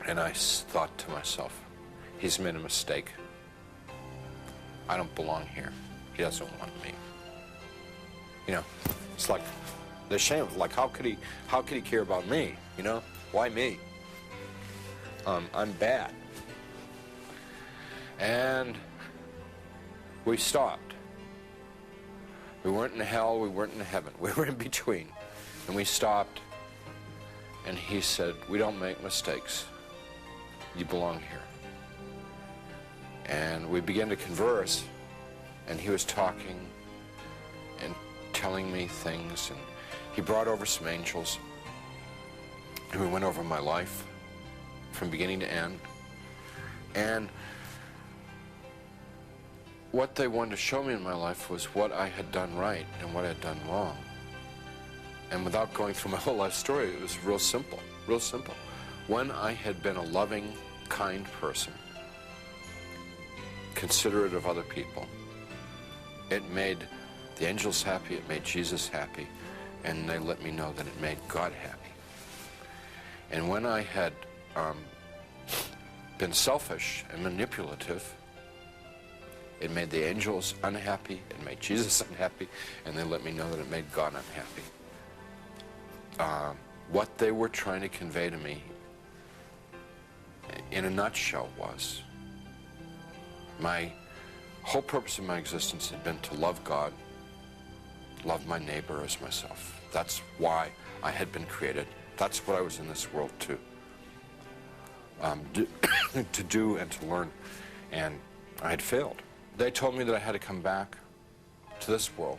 And I thought to myself, he's made a mistake. I don't belong here. He doesn't want me. You know, it's like the shame of, like, how could he care about me? You know, why me? I'm bad. And we stopped. We weren't in hell, we weren't in heaven. We were in between. And we stopped, and he said, we don't make mistakes. You belong here. And we began to converse, and he was talking and telling me things, and he brought over some angels, and we went over my life from beginning to end. And what they wanted to show me in my life was what I had done right and what I had done wrong. And without going through my whole life story, it was real simple, real simple. When I had been a loving, kind person, considerate of other people, it made the angels happy, it made Jesus happy, and they let me know that it made God happy. And when I had been selfish and manipulative, It made the angels unhappy, it made Jesus unhappy, and they let me know that it made God unhappy. What they were trying to convey to me, in a nutshell, was my whole purpose of my existence had been to love God, love my neighbor as myself. That's why I had been created. That's what I was in this world to do and to learn, and I had failed. They told me that I had to come back to this world,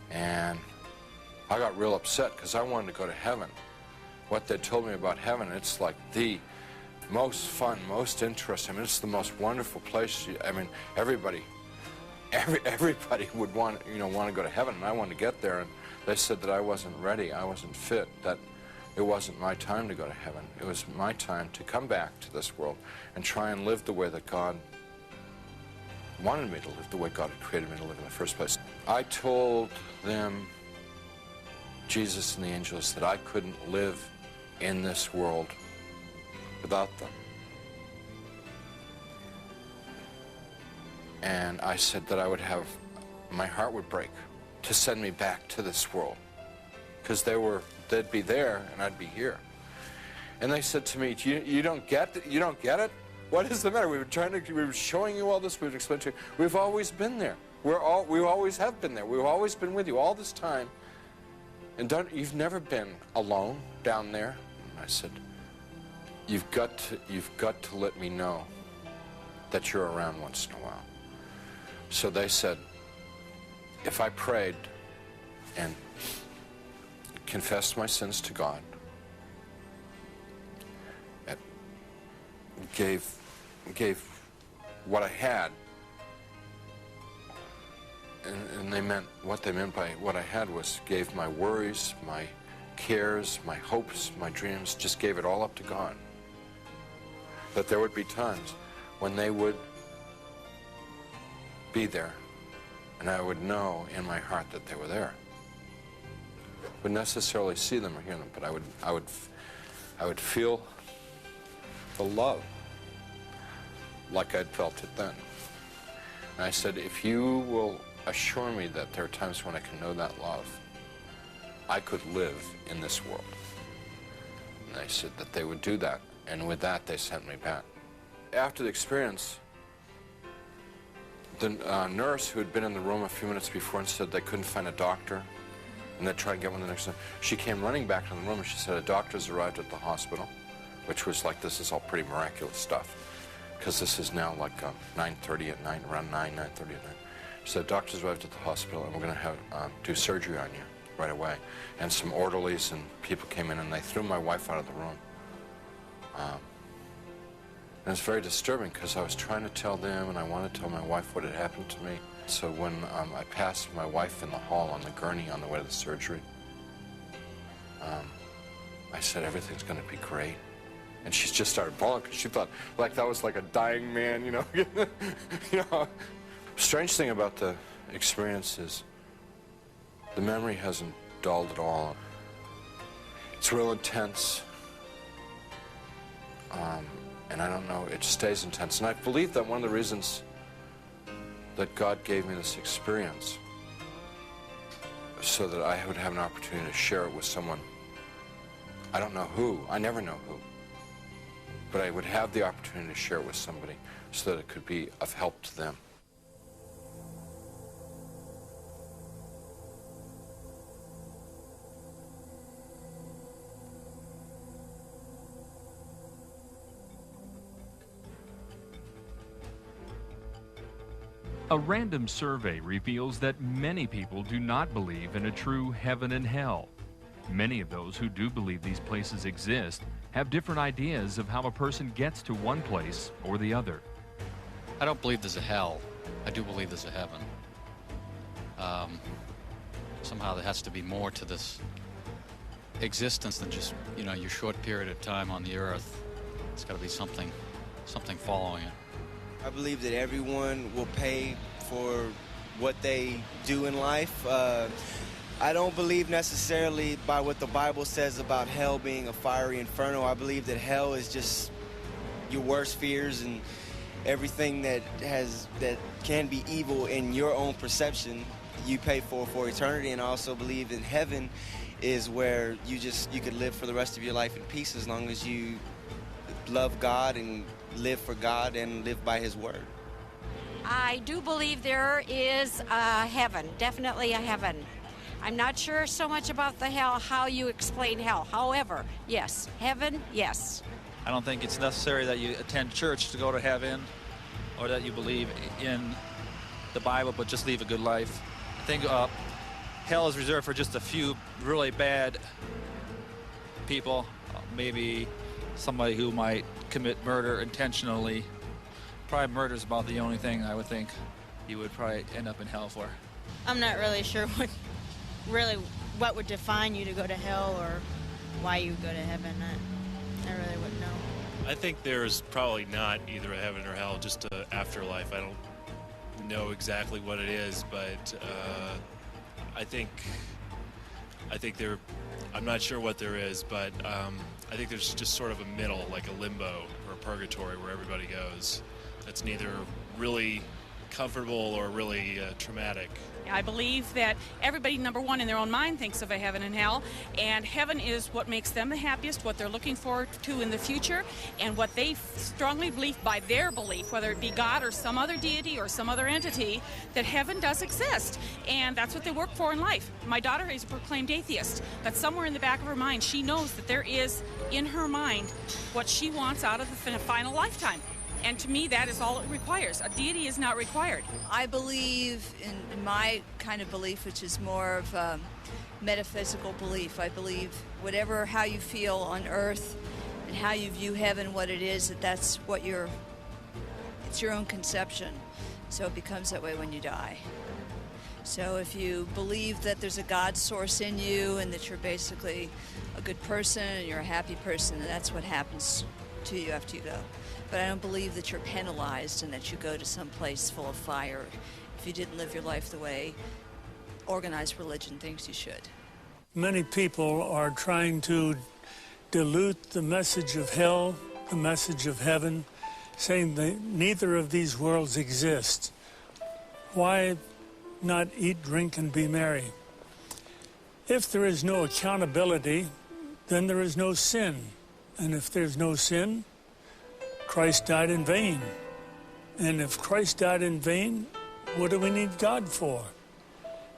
and I got real upset because I wanted to go to heaven. What they told me about heaven, it's like the most fun, most interesting. I mean, it's the most wonderful place. I mean, everybody would want to go to heaven, and I wanted to get there. And they said that I wasn't ready, I wasn't fit, that it wasn't my time to go to heaven. It was my time to come back to this world and try and live the way that God wanted me to live, the way God had created me to live in the first place. I told them, Jesus and the angels, that I couldn't live in this world without them. And I said that I would have, my heart would break to send me back to this world, because they'd be there and I'd be here. And they said to me, you don't get it? You don't get it? What is the matter? We were showing you all this, we would explain to you. We've always been there. We always have been there. We've always been with you all this time. And you've never been alone down there. And I said, you've got to let me know that you're around once in a while. So they said, if I prayed and confessed my sins to God, and gave what I had, and what they meant by what I had was gave my worries, my cares, my hopes, my dreams, just gave it all up to God. That there would be times when they would be there, and I would know in my heart that they were there. Wouldn't necessarily see them or hear them, but I would feel the love like I'd felt it then. And I said, if you will assure me that there are times when I can know that love, I could live in this world. And they said that they would do that, and with that they sent me back. After the experience, the nurse who had been in the room a few minutes before and said they couldn't find a doctor, and they'd try and get one the next time, she came running back to the room and she said, a doctor's arrived at the hospital, which was like, this is all pretty miraculous stuff, because this is now like 9:30 at night, around 9:30 at night. She said, doctor's arrived at the hospital, and we're going to have do surgery on you right away. And some orderlies and people came in, and they threw my wife out of the room. And it's very disturbing, because I was trying to tell them, and I wanted to tell my wife what had happened to me. So when I passed my wife in the hall on the gurney on the way to the surgery, I said, everything's going to be great. And she just started bawling, because she thought like that was like a dying man, you know. You know. Strange thing about the experience is the memory hasn't dulled at all. It's real intense. And I don't know, it stays intense. And I believe that one of the reasons that God gave me this experience so that I would have an opportunity to share it with someone. I don't know who, I never know who, but I would have the opportunity to share it with somebody so that it could be of help to them. A random survey reveals that many people do not believe in a true heaven and hell. Many of those who do believe these places exist have different ideas of how a person gets to one place or the other. I don't believe there's a hell. I do believe there's a heaven. Somehow there has to be more to this existence than just, you know, your short period of time on the earth. It's got to be something following it. I believe that everyone will pay for what they do in life. I don't believe necessarily by what the Bible says about hell being a fiery inferno. I believe that hell is just your worst fears, and everything that can be evil in your own perception, you pay for eternity. And I also believe in heaven is where you could live for the rest of your life in peace as long as you love God and live for God and live by His word. I do believe there is a heaven, definitely a heaven. I'm not sure so much about the hell, how you explain hell. However, yes, heaven, yes. I don't think it's necessary that you attend church to go to heaven or that you believe in the Bible, but just live a good life. I think hell is reserved for just a few really bad people, maybe somebody who might commit murder intentionally. Probably murder is about the only thing I would think you would probably end up in hell for. I'm not really sure what would define you to go to hell or why you go to heaven. I really wouldn't know. I think there's probably not either a heaven or hell, just an afterlife. I don't know exactly what it is, but I think I'm not sure what there is, but I think there's just sort of a middle, like a limbo or a purgatory where everybody goes. That's neither really comfortable or really traumatic. I believe that everybody, number one, in their own mind thinks of a heaven and hell, and heaven is what makes them the happiest, what they're looking forward to in the future, and what they strongly believe by their belief, whether it be God or some other deity or some other entity, that heaven does exist, and that's what they work for in life. My daughter is a proclaimed atheist, but somewhere in the back of her mind, she knows that there is, in her mind, what she wants out of the final lifetime. And to me, that is all it requires. A deity is not required. I believe in my kind of belief, which is more of a metaphysical belief. I believe how you feel on earth and how you view heaven, what it is, it's your own conception. So it becomes that way when you die. So if you believe that there's a God source in you and that you're basically a good person and you're a happy person, and that's what happens to you after you go. But I don't believe that you're penalized and that you go to some place full of fire if you didn't live your life the way organized religion thinks you should. Many people are trying to dilute the message of hell, the message of heaven, saying that neither of these worlds exist. Why not eat, drink, and be merry? If there is no accountability, then there is no sin. And if there's no sin, Christ died in vain. And if Christ died in vain, what do we need God for?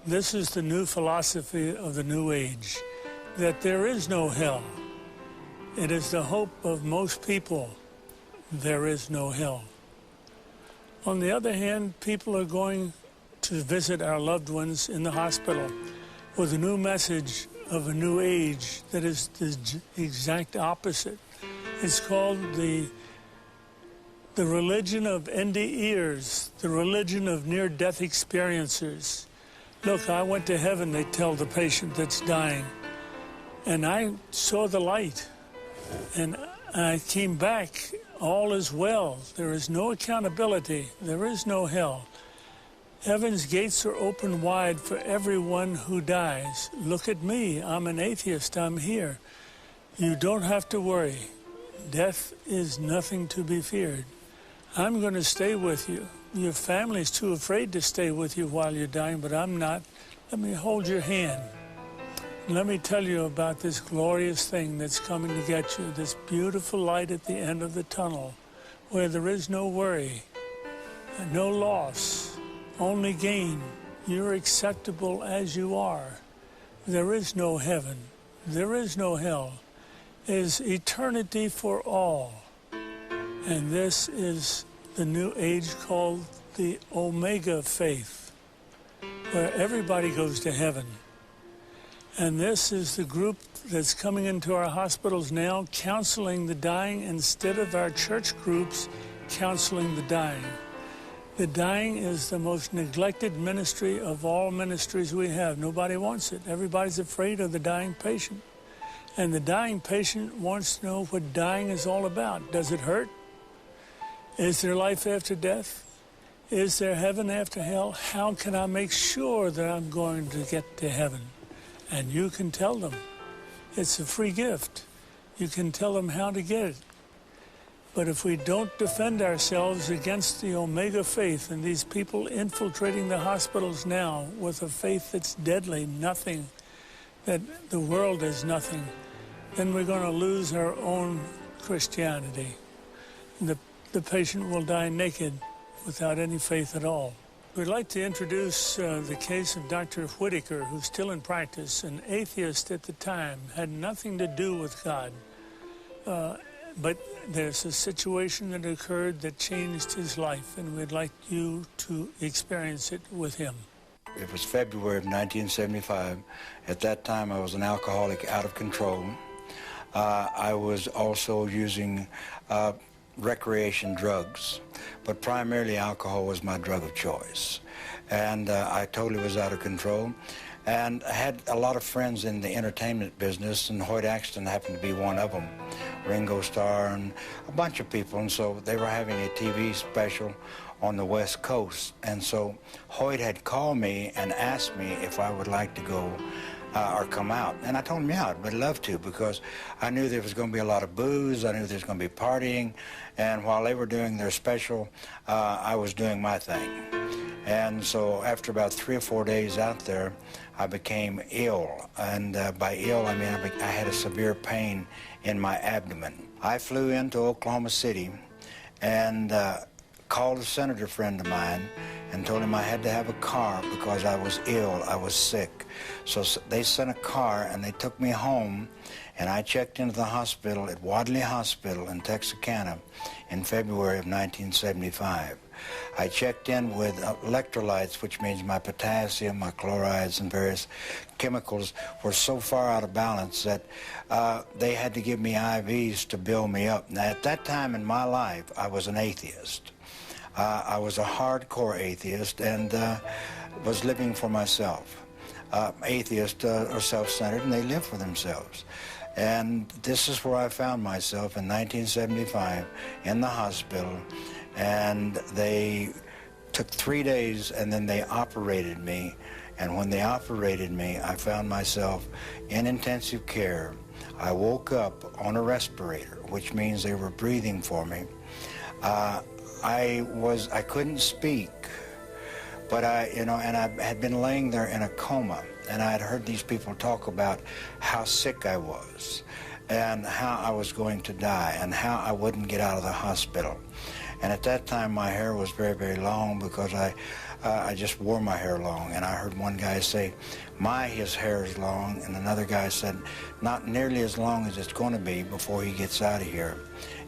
This is the new philosophy of the New Age, that there is no hell. It is the hope of most people. There is no hell. On the other hand, people are going to visit our loved ones in the hospital with a new message of a new age that is the exact opposite. It's called the religion of NDEers, the religion of near-death experiencers. Look, I went to heaven, they tell the patient that's dying, and I saw the light, and I came back, all is well. There is no accountability, there is no hell. Heaven's gates are open wide for everyone who dies. Look at me, I'm an atheist, I'm here. You don't have to worry. Death is nothing to be feared. I'm going to stay with you. Your family's too afraid to stay with you while you're dying, but I'm not. Let me hold your hand. Let me tell you about this glorious thing that's coming to get you, this beautiful light at the end of the tunnel, where there is no worry, no loss, only gain. You're acceptable as you are. There is no heaven. There is no hell. Is eternity for all. And this is the new age called the Omega faith, where everybody goes to heaven. And this is the group that's coming into our hospitals now, counseling the dying instead of our church groups counseling the dying. The dying is the most neglected ministry of all ministries we have. Nobody wants it. Everybody's afraid of the dying patient. And the dying patient wants to know what dying is all about. Does it hurt? Is there life after death? Is there heaven after hell? How can I make sure that I'm going to get to heaven? And you can tell them. It's a free gift. You can tell them how to get it. But if we don't defend ourselves against the Omega faith and these people infiltrating the hospitals now with a faith that's deadly, nothing, that the world is nothing, then we're going to lose our own Christianity. The patient will die naked without any faith at all. We'd like to introduce the case of Dr. Whitaker, who's still in practice, an atheist at the time, had nothing to do with God. But there's a situation that occurred that changed his life, and we'd like you to experience it with him. It was February of 1975. At that time, I was an alcoholic out of control. I was also using recreation drugs, but primarily alcohol was my drug of choice. And I totally was out of control. And I had a lot of friends in the entertainment business, and Hoyt Axton happened to be one of them, Ringo Starr and a bunch of people. And so they were having a TV special on the West Coast. And so Hoyt had called me and asked me if I would like to go or come out. And I told him, yeah, I'd love to, because I knew there was going to be a lot of booze. I knew there was going to be partying. And while they were doing their special, I was doing my thing. And so after about 3 or 4 days out there, I became ill. And by ill, I mean I had a severe pain in my abdomen. I flew into Oklahoma City and called a senator friend of mine and told him I had to have a car because I was ill, I was sick. So they sent a car and they took me home, and I checked into the hospital at Wadley Hospital in Texarkana in February of 1975. I checked in with electrolytes, which means my potassium, my chlorides, and various chemicals were so far out of balance that they had to give me IVs to build me up. Now, at that time in my life, I was an atheist. I was a hardcore atheist and was living for myself. Atheists are self-centered, and they live for themselves. And this is where I found myself in 1975 in the hospital. And they took 3 days, and then they operated me. And when they operated me, I found myself in intensive care. I woke up on a respirator, which means they were breathing for me. I couldn't speak, but I had been laying there in a coma, and I had heard these people talk about how sick I was, and how I was going to die, and how I wouldn't get out of the hospital. And at that time, my hair was very, very long, because I just wore my hair long. And I heard one guy say, his hair is long. And another guy said, not nearly as long as it's going to be before he gets out of here.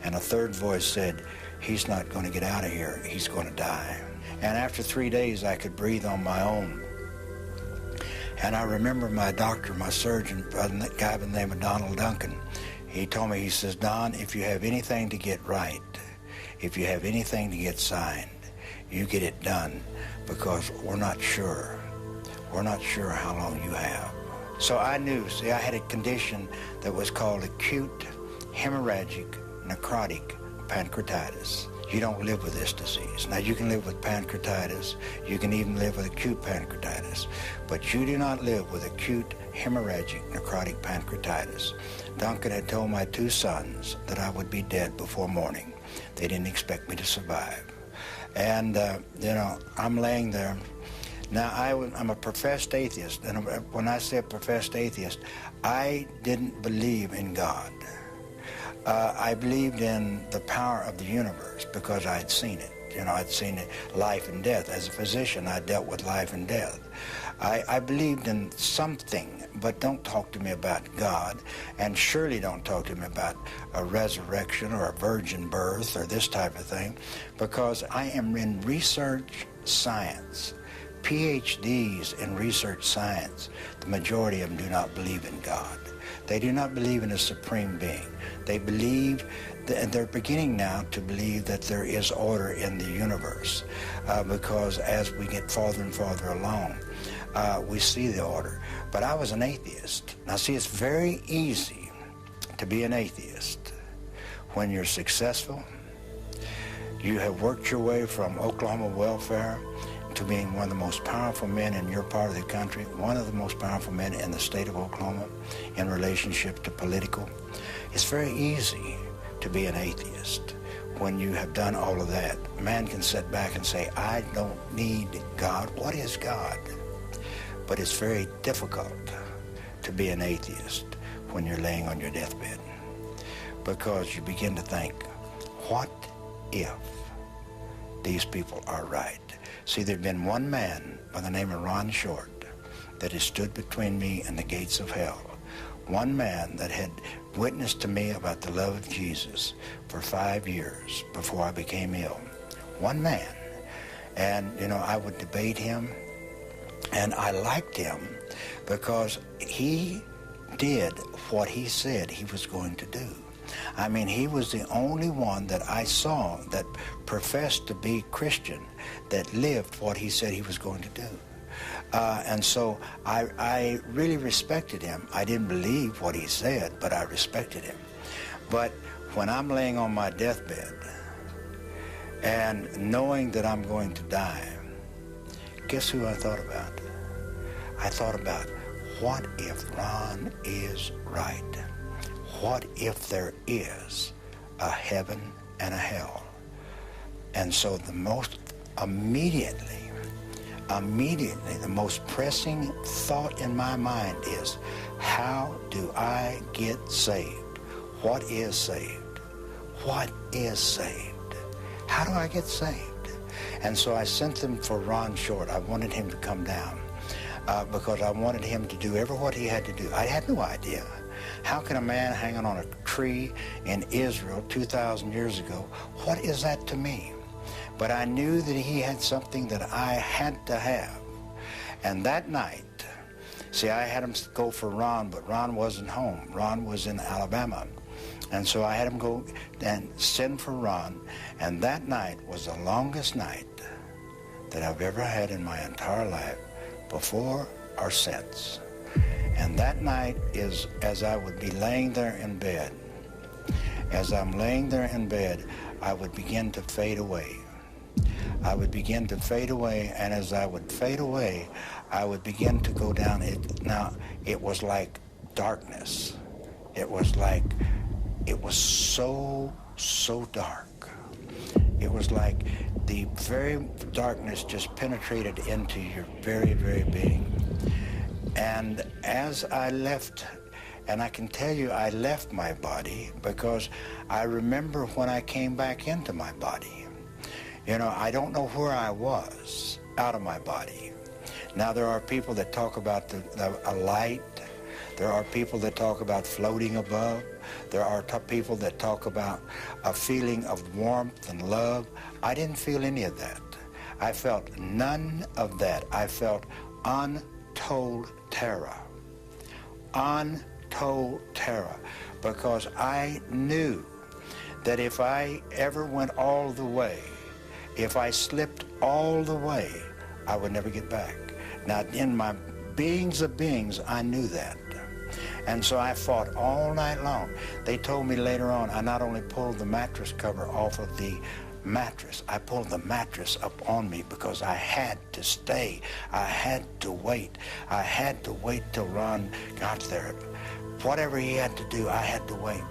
And a third voice said, he's not going to get out of here. He's going to die. And after 3 days, I could breathe on my own. And I remember my doctor, my surgeon, a guy by the name of Donald Duncan. He told me, he says, Don, if you have anything to get right, if you have anything to get signed, you get it done, because we're not sure. We're not sure how long you have. So I knew, see, I had a condition that was called acute hemorrhagic necrotic pancreatitis. You don't live with this disease. Now, you can live with pancreatitis. You can even live with acute pancreatitis. But you do not live with acute hemorrhagic necrotic pancreatitis. Duncan had told my 2 sons that I would be dead before morning. They didn't expect me to survive. And, I'm laying there. Now, I'm a professed atheist. And when I say a professed atheist, I didn't believe in God. I believed in the power of the universe because I had seen it. I'd seen it, life and death. As a physician, I dealt with life and death. I believed in something, but don't talk to me about God, and surely don't talk to me about a resurrection or a virgin birth or this type of thing, because I am in research science. PhDs in research science, the majority of them do not believe in God. They do not believe in a supreme being. They believe, and they're beginning now to believe that there is order in the universe, because as we get farther and farther along, we see the order. But I was an atheist. Now see, it's very easy to be an atheist when you're successful. You have worked your way from Oklahoma welfare to being one of the most powerful men in your part of the country, one of the most powerful men in the state of Oklahoma in relationship to political. It's very easy to be an atheist when you have done all of that, man can sit back and say, I don't need God. What is God? But it's very difficult to be an atheist when you're laying on your deathbed, because you begin to think, what if these people are right? See, there'd been one man by the name of Ron Short that has stood between me and the gates of hell. One man that had witnessed to me about the love of Jesus for 5 years before I became ill. One man. And, you know, I would debate him, and I liked him because he did what he said he was going to do. I mean, he was the only one that I saw that professed to be Christian, that lived what he said he was going to do. And so I really respected him. I didn't believe what he said, but I respected him. But when I'm laying on my deathbed and knowing that I'm going to die, guess who I thought about? I thought about, what if Ron is right? What if there is a heaven and a hell? And so the most immediately, the most pressing thought in my mind is, how do I get saved? What is saved? What is saved? How do I get saved? And so I sent them for Ron Short. I wanted him to come down because I wanted him to do what he had to do. I had no idea. How can a man hanging on a tree in Israel 2,000 years ago, what is that to me? But I knew that he had something that I had to have. And that night, see, I had him go for Ron, but Ron wasn't home. Ron was in Alabama. And so I had him go and send for Ron. And that night was the longest night that I've ever had in my entire life, before or since. And that night is, as I would be laying there in bed, as I'm laying there in bed, I would begin to fade away. I would begin to fade away, and as I would fade away, I would begin to go down. Now, it was like darkness. It was so dark. It was like the very darkness just penetrated into your very, very being. And as I left, and I can tell you I left my body because I remember when I came back into my body. You know, I don't know where I was out of my body. Now, there are people that talk about a light. There are people that talk about floating above. There are people that talk about a feeling of warmth and love. I didn't feel any of that. I felt none of that. I felt untold terror. Untold terror. Because I knew that if I ever went all the way, if I slipped all the way, I would never get back. Now, in my beings of beings, I knew that. And so I fought all night long. They told me later on, I not only pulled the mattress cover off of the mattress, I pulled the mattress up on me because I had to stay. I had to wait. I had to wait till Ron got there. Whatever he had to do, I had to wait.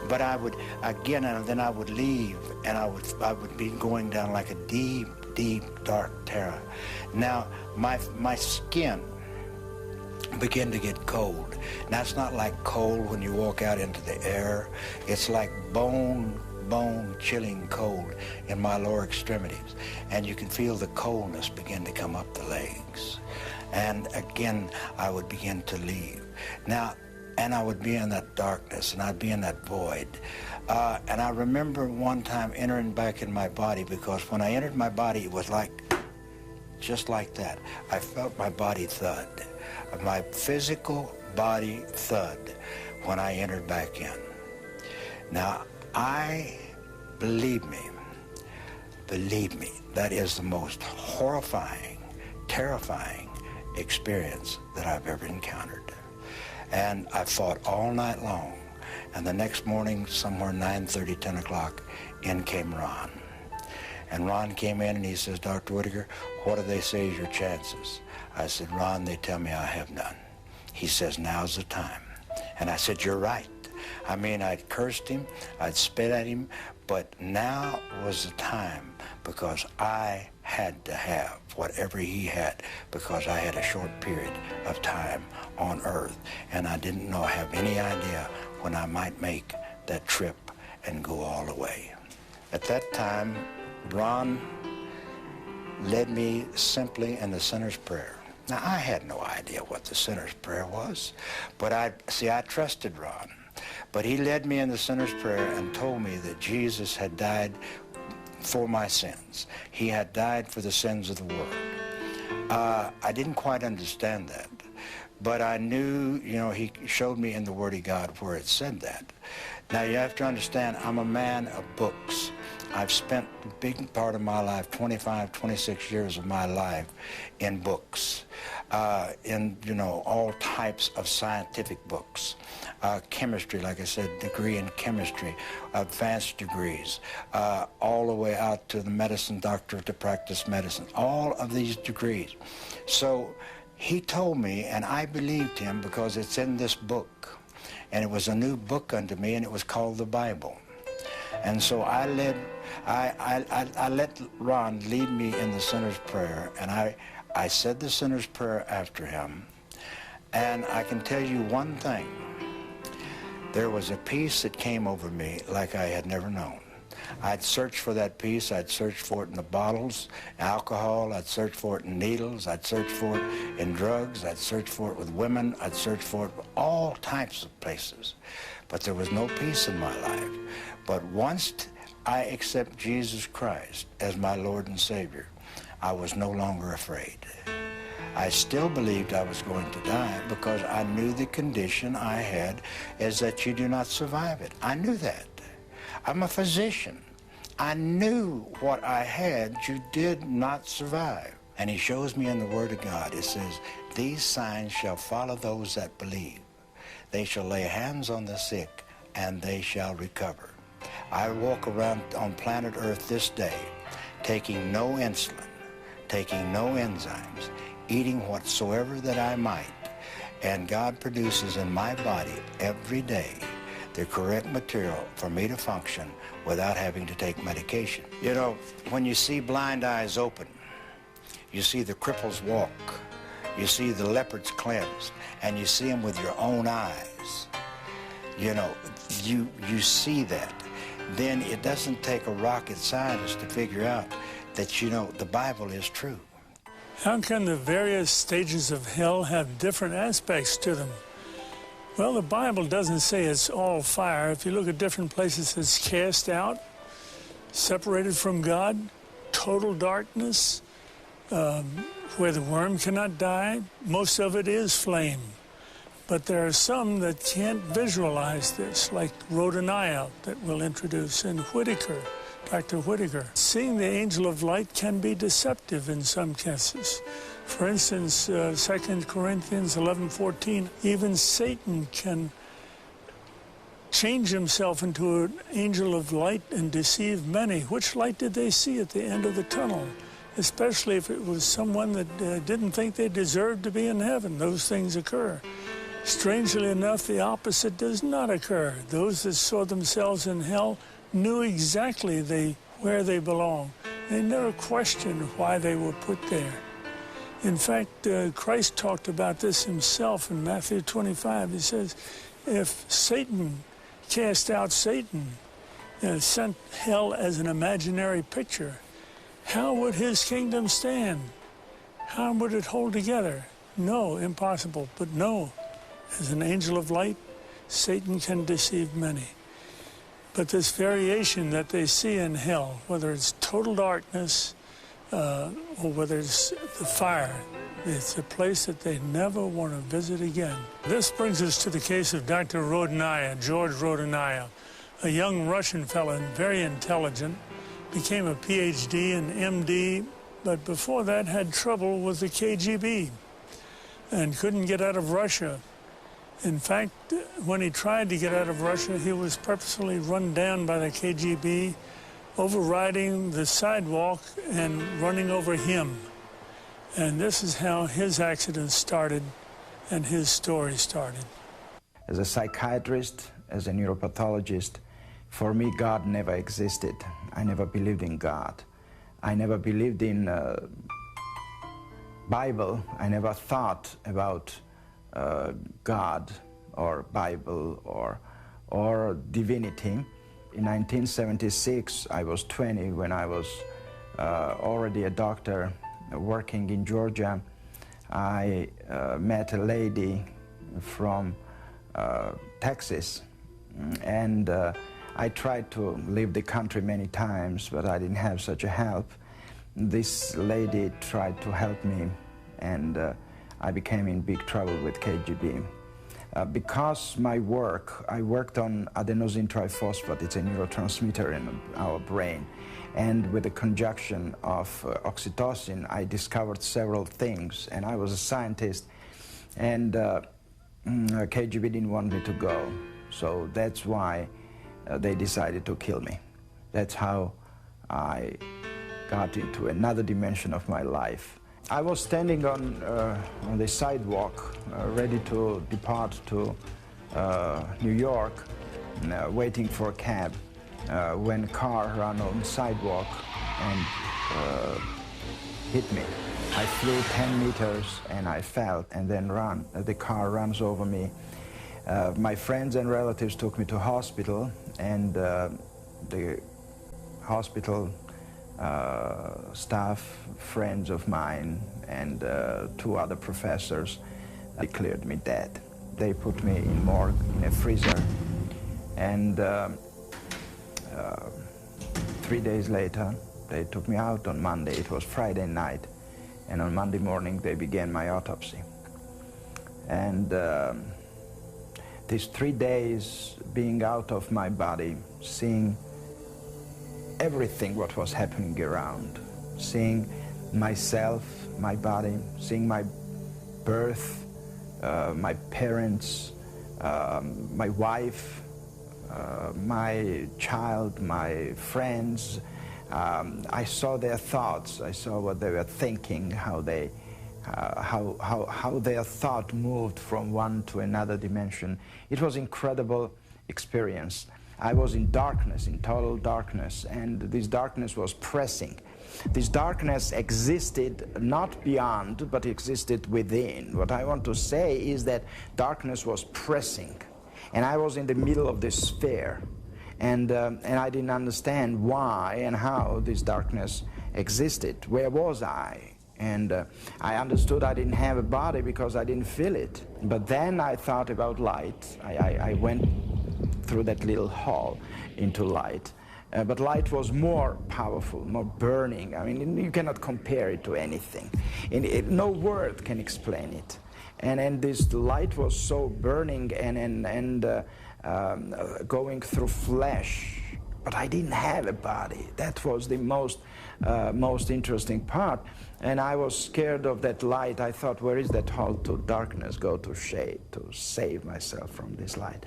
But I would, again, and then I would leave, and I would be going down like a deep, deep, dark terror. Now, my skin began to get cold. Now, it's not like cold when you walk out into the air. It's like bone-chilling cold in my lower extremities. And you can feel the coldness begin to come up the legs. And again, I would begin to leave. Now, and I would be in that darkness, and I'd be in that void. And I remember one time entering back in my body, because when I entered my body, it was like, just like that. I felt my body thud. My physical body thud when I entered back in. Now, believe me, that is the most horrifying, terrifying experience that I've ever encountered. And I fought all night long. And the next morning, somewhere 9:30, 10 o'clock, in came Ron. And Ron came in and he says, Dr. Whitaker, what do they say is your chances? I said, Ron, they tell me I have none. He says, now's the time. And I said, you're right. I mean, I'd cursed him, I'd spit at him, But now was the time, because I had to have whatever he had, because I had a short period of time on earth, and I didn't have any idea when I might make that trip and go all the way. At that time, Ron led me simply in the sinner's prayer. Now, I had no idea what the sinner's prayer was, but I trusted Ron. But he led me in the sinner's prayer and told me that Jesus had died for my sins. He had died for the sins of the world. I didn't quite understand that, but I knew, he showed me in the Word of God where it said that. Now, you have to understand, I'm a man of books. I've spent a big part of my life, 25, 26 years of my life, in books, in, all types of scientific books. Chemistry, like I said, degree in chemistry, advanced degrees, all the way out to the medicine doctor to practice medicine, all of these degrees. So he told me, and I believed him because it's in this book. And it was a new book unto me, and it was called the Bible. And so I let Ron lead me in the sinner's prayer, and I said the sinner's prayer after him. And I can tell you one thing. There was a peace that came over me like I had never known. I'd search for that peace. I'd search for it in the bottles, alcohol. I'd search for it in needles. I'd search for it in drugs. I'd search for it with women. I'd search for it all types of places. But there was no peace in my life. But once I accept Jesus Christ as my Lord and Savior, I was no longer afraid. I still believed I was going to die because I knew the condition I had is that you do not survive it. I knew that. I'm a physician. I knew what I had, you did not survive. And he shows me in the Word of God, it says, these signs shall follow those that believe. They shall lay hands on the sick, and they shall recover. I walk around on planet Earth this day, taking no insulin, taking no enzymes, eating whatsoever that I might, and God produces in my body every day the correct material for me to function without having to take medication. When you see blind eyes open, you see the cripples walk, you see the leopards cleansed, and you see them with your own eyes. You see that. Then it doesn't take a rocket scientist to figure out that, the Bible is true. How can the various stages of hell have different aspects to them? Well, the Bible doesn't say it's all fire. If you look at different places, it's cast out, separated from God, total darkness, where the worm cannot die. Most of it is flame. But there are some that can't visualize this, like Rodaniah that we'll introduce, and Whitaker, Dr. Whitaker. Seeing the angel of light can be deceptive in some cases. For instance, 2 Corinthians 11:14, even Satan can change himself into an angel of light and deceive many. Which light did they see at the end of the tunnel? Especially if it was someone that didn't think they deserved to be in heaven. Those things occur. Strangely enough, the opposite does not occur. Those that saw themselves in hell knew exactly where they belong. They never questioned why they were put there. In fact, Christ talked about this himself in Matthew 25. He says, if Satan cast out Satan and sent hell as an imaginary picture, how would his kingdom stand? How would it hold together? No, impossible. But no, as an angel of light, Satan can deceive many. But this variation that they see in hell, whether it's total darkness or whether it's the fire, it's a place that they never want to visit again. This brings us to the case of Dr. Rodaniah, George Rodaniah, a young Russian fellow, very intelligent, became a PhD and MD, but before that had trouble with the KGB and couldn't get out of Russia. In fact, when he tried to get out of Russia, he was purposely run down by the KGB, overriding the sidewalk and running over him. And this is how his accident started and his story started. As a psychiatrist, as a neuropathologist, For me, God never existed. I never believed in God. I never believed in Bible. I never thought about God or Bible or divinity. In 1976, I was 20 when I was already a doctor working in Georgia. I met a lady from Texas, and I tried to leave the country many times, but I didn't have such a help. This lady tried to help me, and I became in big trouble with KGB. Because my work, I worked on adenosine triphosphate, it's a neurotransmitter in our brain, and with the conjunction of oxytocin, I discovered several things, and I was a scientist, and KGB didn't want me to go, so that's why they decided to kill me. That's how I got into another dimension of my life. I was standing on the sidewalk, ready to depart to New York, waiting for a cab, when a car ran on the sidewalk and hit me. I flew 10 meters and I fell and then the car runs over me. My friends and relatives took me to hospital, and the hospital staff, friends of mine, and 2 other professors declared me dead. They put me in morgue, in a freezer, and 3 days later, they took me out on Monday. It was Friday night, and on Monday morning, they began my autopsy. And these 3 days being out of my body, seeing everything what was happening around, seeing myself, my body, seeing my birth, my parents, my wife, my child, my friends. I saw their thoughts, I saw what they were thinking, how their thought moved from one to another dimension. It was an incredible experience. I was in darkness, in total darkness, and this darkness was pressing. This darkness existed not beyond, but existed within. What I want to say is that darkness was pressing, and I was in the middle of this sphere, and I didn't understand why and how this darkness existed. Where was I? And I understood I didn't have a body because I didn't feel it. But then I thought about light. I went through that little hall into light. But light was more powerful, more burning. I mean, you cannot compare it to anything. No word can explain it. And this light was so burning and going through flesh. But I didn't have a body. That was the most interesting part. And I was scared of that light. I thought, where is that hall to darkness, go to shade, to save myself from this light?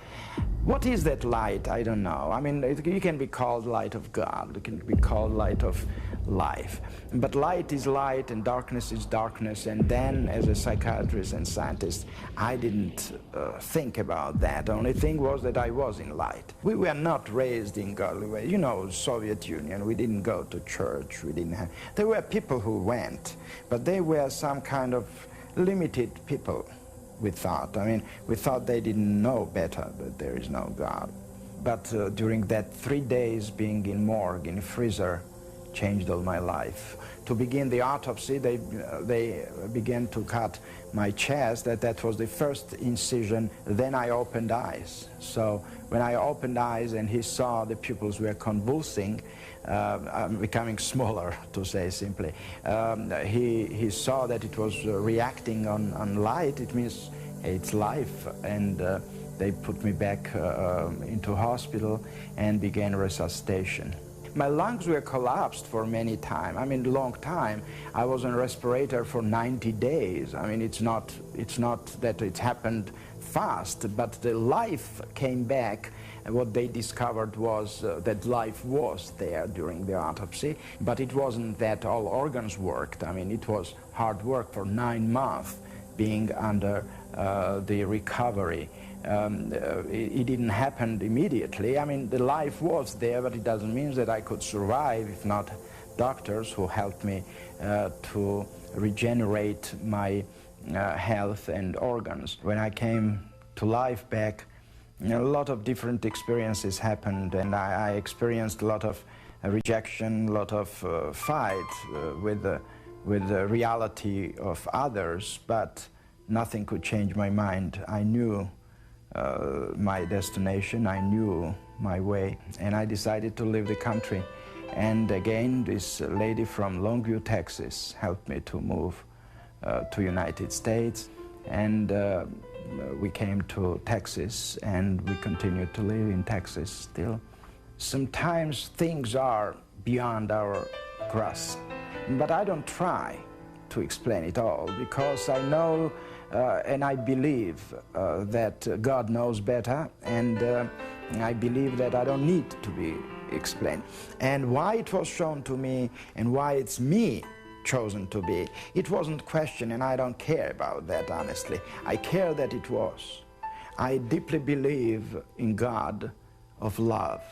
What is that light? I don't know. I mean, it can be called light of God. It can be called light of life. But light is light and darkness is darkness. And then, as a psychiatrist and scientist, I didn't think about that. The only thing was that I was in light. We were not raised in godly way. You know, Soviet Union, we didn't go to church. We didn't have... There were people who went, but they were some kind of limited people, we thought. I mean, we thought they didn't know better, that there is no God. But during that 3 days being in morgue, in a freezer, changed all my life. To begin the autopsy, they began to cut my chest. That was the first incision. Then I opened eyes. So when I opened eyes and he saw the pupils were convulsing, becoming smaller, to say simply, he saw that it was reacting on light. It means it's life. And they put me back into hospital and began resuscitation. My lungs were collapsed for many times. I mean, long time. I was on respirator for 90 days. I mean, it's not that it happened fast, but the life came back. And what they discovered was that life was there during the autopsy, but it wasn't that all organs worked. I mean, it was hard work for 9 months being under the recovery. It didn't happen immediately. I mean, the life was there, but it doesn't mean that I could survive if not doctors who helped me to regenerate my health and organs. When I came to life back, a lot of different experiences happened, and I experienced a lot of rejection, a lot of fight with the reality of others, but nothing could change my mind. I knew my destination, I knew my way, and I decided to leave the country. And again, this lady from Longview, Texas, helped me to move to United States, and we came to Texas, and we continued to live in Texas still. Sometimes things are beyond our grasp, but I don't try to explain it all, because I know and I believe that God knows better, and I believe that I don't need to be explained. And why it was shown to me, and why it's me chosen to be, it wasn't questioned, and I don't care about that, honestly. I care that it was. I deeply believe in God of love,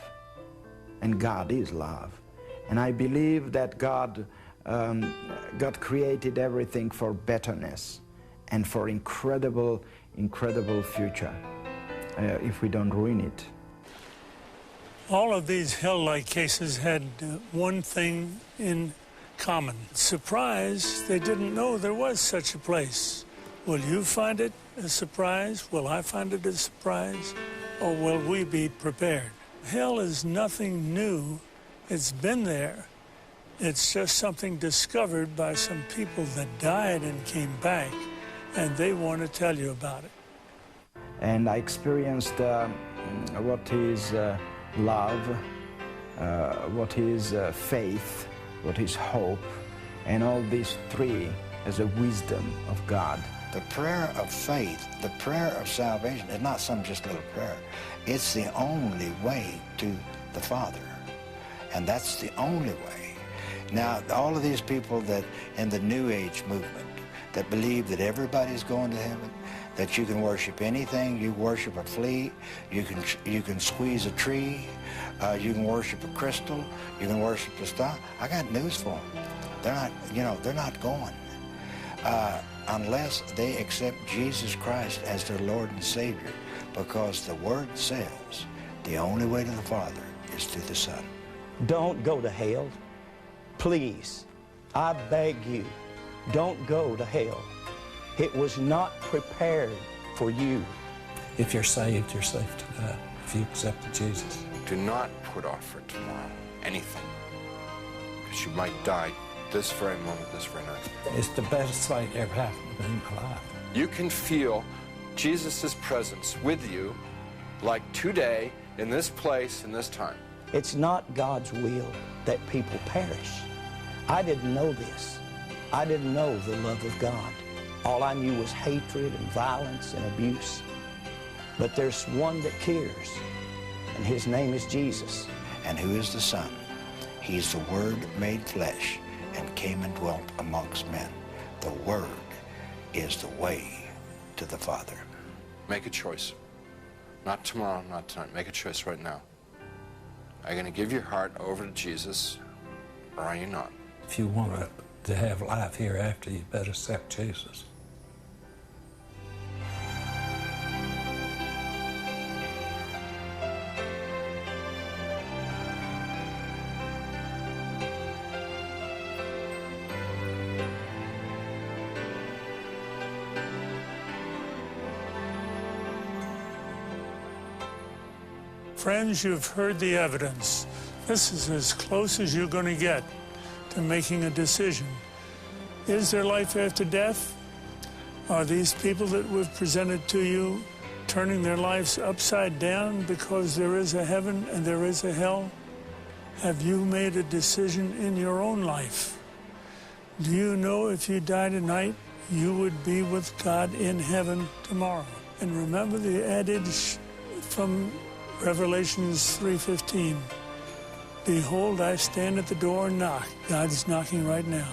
and God is love. And I believe that God created everything for betterness and for incredible, incredible future if we don't ruin it. All of these hell-like cases had one thing in common. Surprise, they didn't know there was such a place. Will you find it a surprise? Will I find it a surprise? Or will we be prepared? Hell is nothing new. It's been there. It's just something discovered by some people that died and came back, and they want to tell you about it. And I experienced what is love, what is faith, what is hope, and all these three as a wisdom of God. The prayer of faith, the prayer of salvation is not some just little prayer. It's the only way to the Father, and that's the only way. Now, all of these people that in the New Age movement that believe that everybody's going to heaven, that you can worship anything, you worship a flea, you can squeeze a tree, you can worship a crystal, you can worship a star. I got news for them. They're not, they're not going unless they accept Jesus Christ as their Lord and Savior, because the Word says the only way to the Father is through the Son. Don't go to hell. Please, I beg you, don't go to hell. It was not prepared for you. If you're saved, you're safe to die, if you accepted Jesus. Do not put off for tomorrow anything, because you might die this very moment, this very night. It's the best thing that ever happened to me in my life. You can feel Jesus' presence with you like today, in this place, in this time. It's not God's will that people perish. I didn't know this. I didn't know the love of God. All I knew was hatred and violence and abuse. But there's one that cares, and his name is Jesus. And who is the Son? He's the Word made flesh and came and dwelt amongst men. The Word is the way to the Father. Make a choice. Not tomorrow, not tonight. Make a choice right now. Are you going to give your heart over to Jesus, or are you not? If you want to have life hereafter, you better accept Jesus. Friends, you've heard the evidence. This is as close as you're going to get to making a decision. Is there life after death? Are these people that we've presented to you turning their lives upside down because there is a heaven and there is a hell? Have you made a decision in your own life? Do you know if you die tonight, you would be with God in heaven tomorrow? And remember the adage from Revelations 3:15. Behold, I stand at the door and knock. God's knocking right now.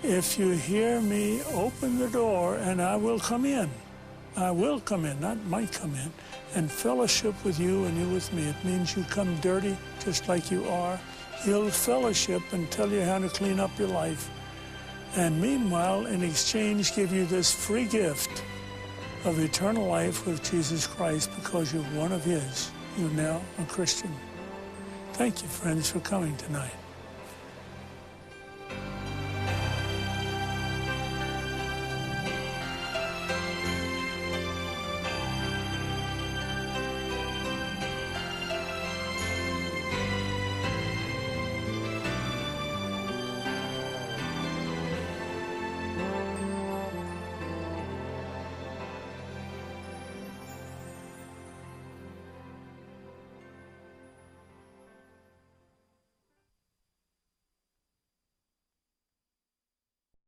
if you hear me, open the door and I will come in. I will come in, not might come in, and fellowship with you and you with me. It means you come dirty just like you are. He'll fellowship and tell you how to clean up your life. And meanwhile, in exchange, give you this free gift of eternal life with Jesus Christ because you're one of his. You're now a Christian. Thank you, friends, for coming tonight.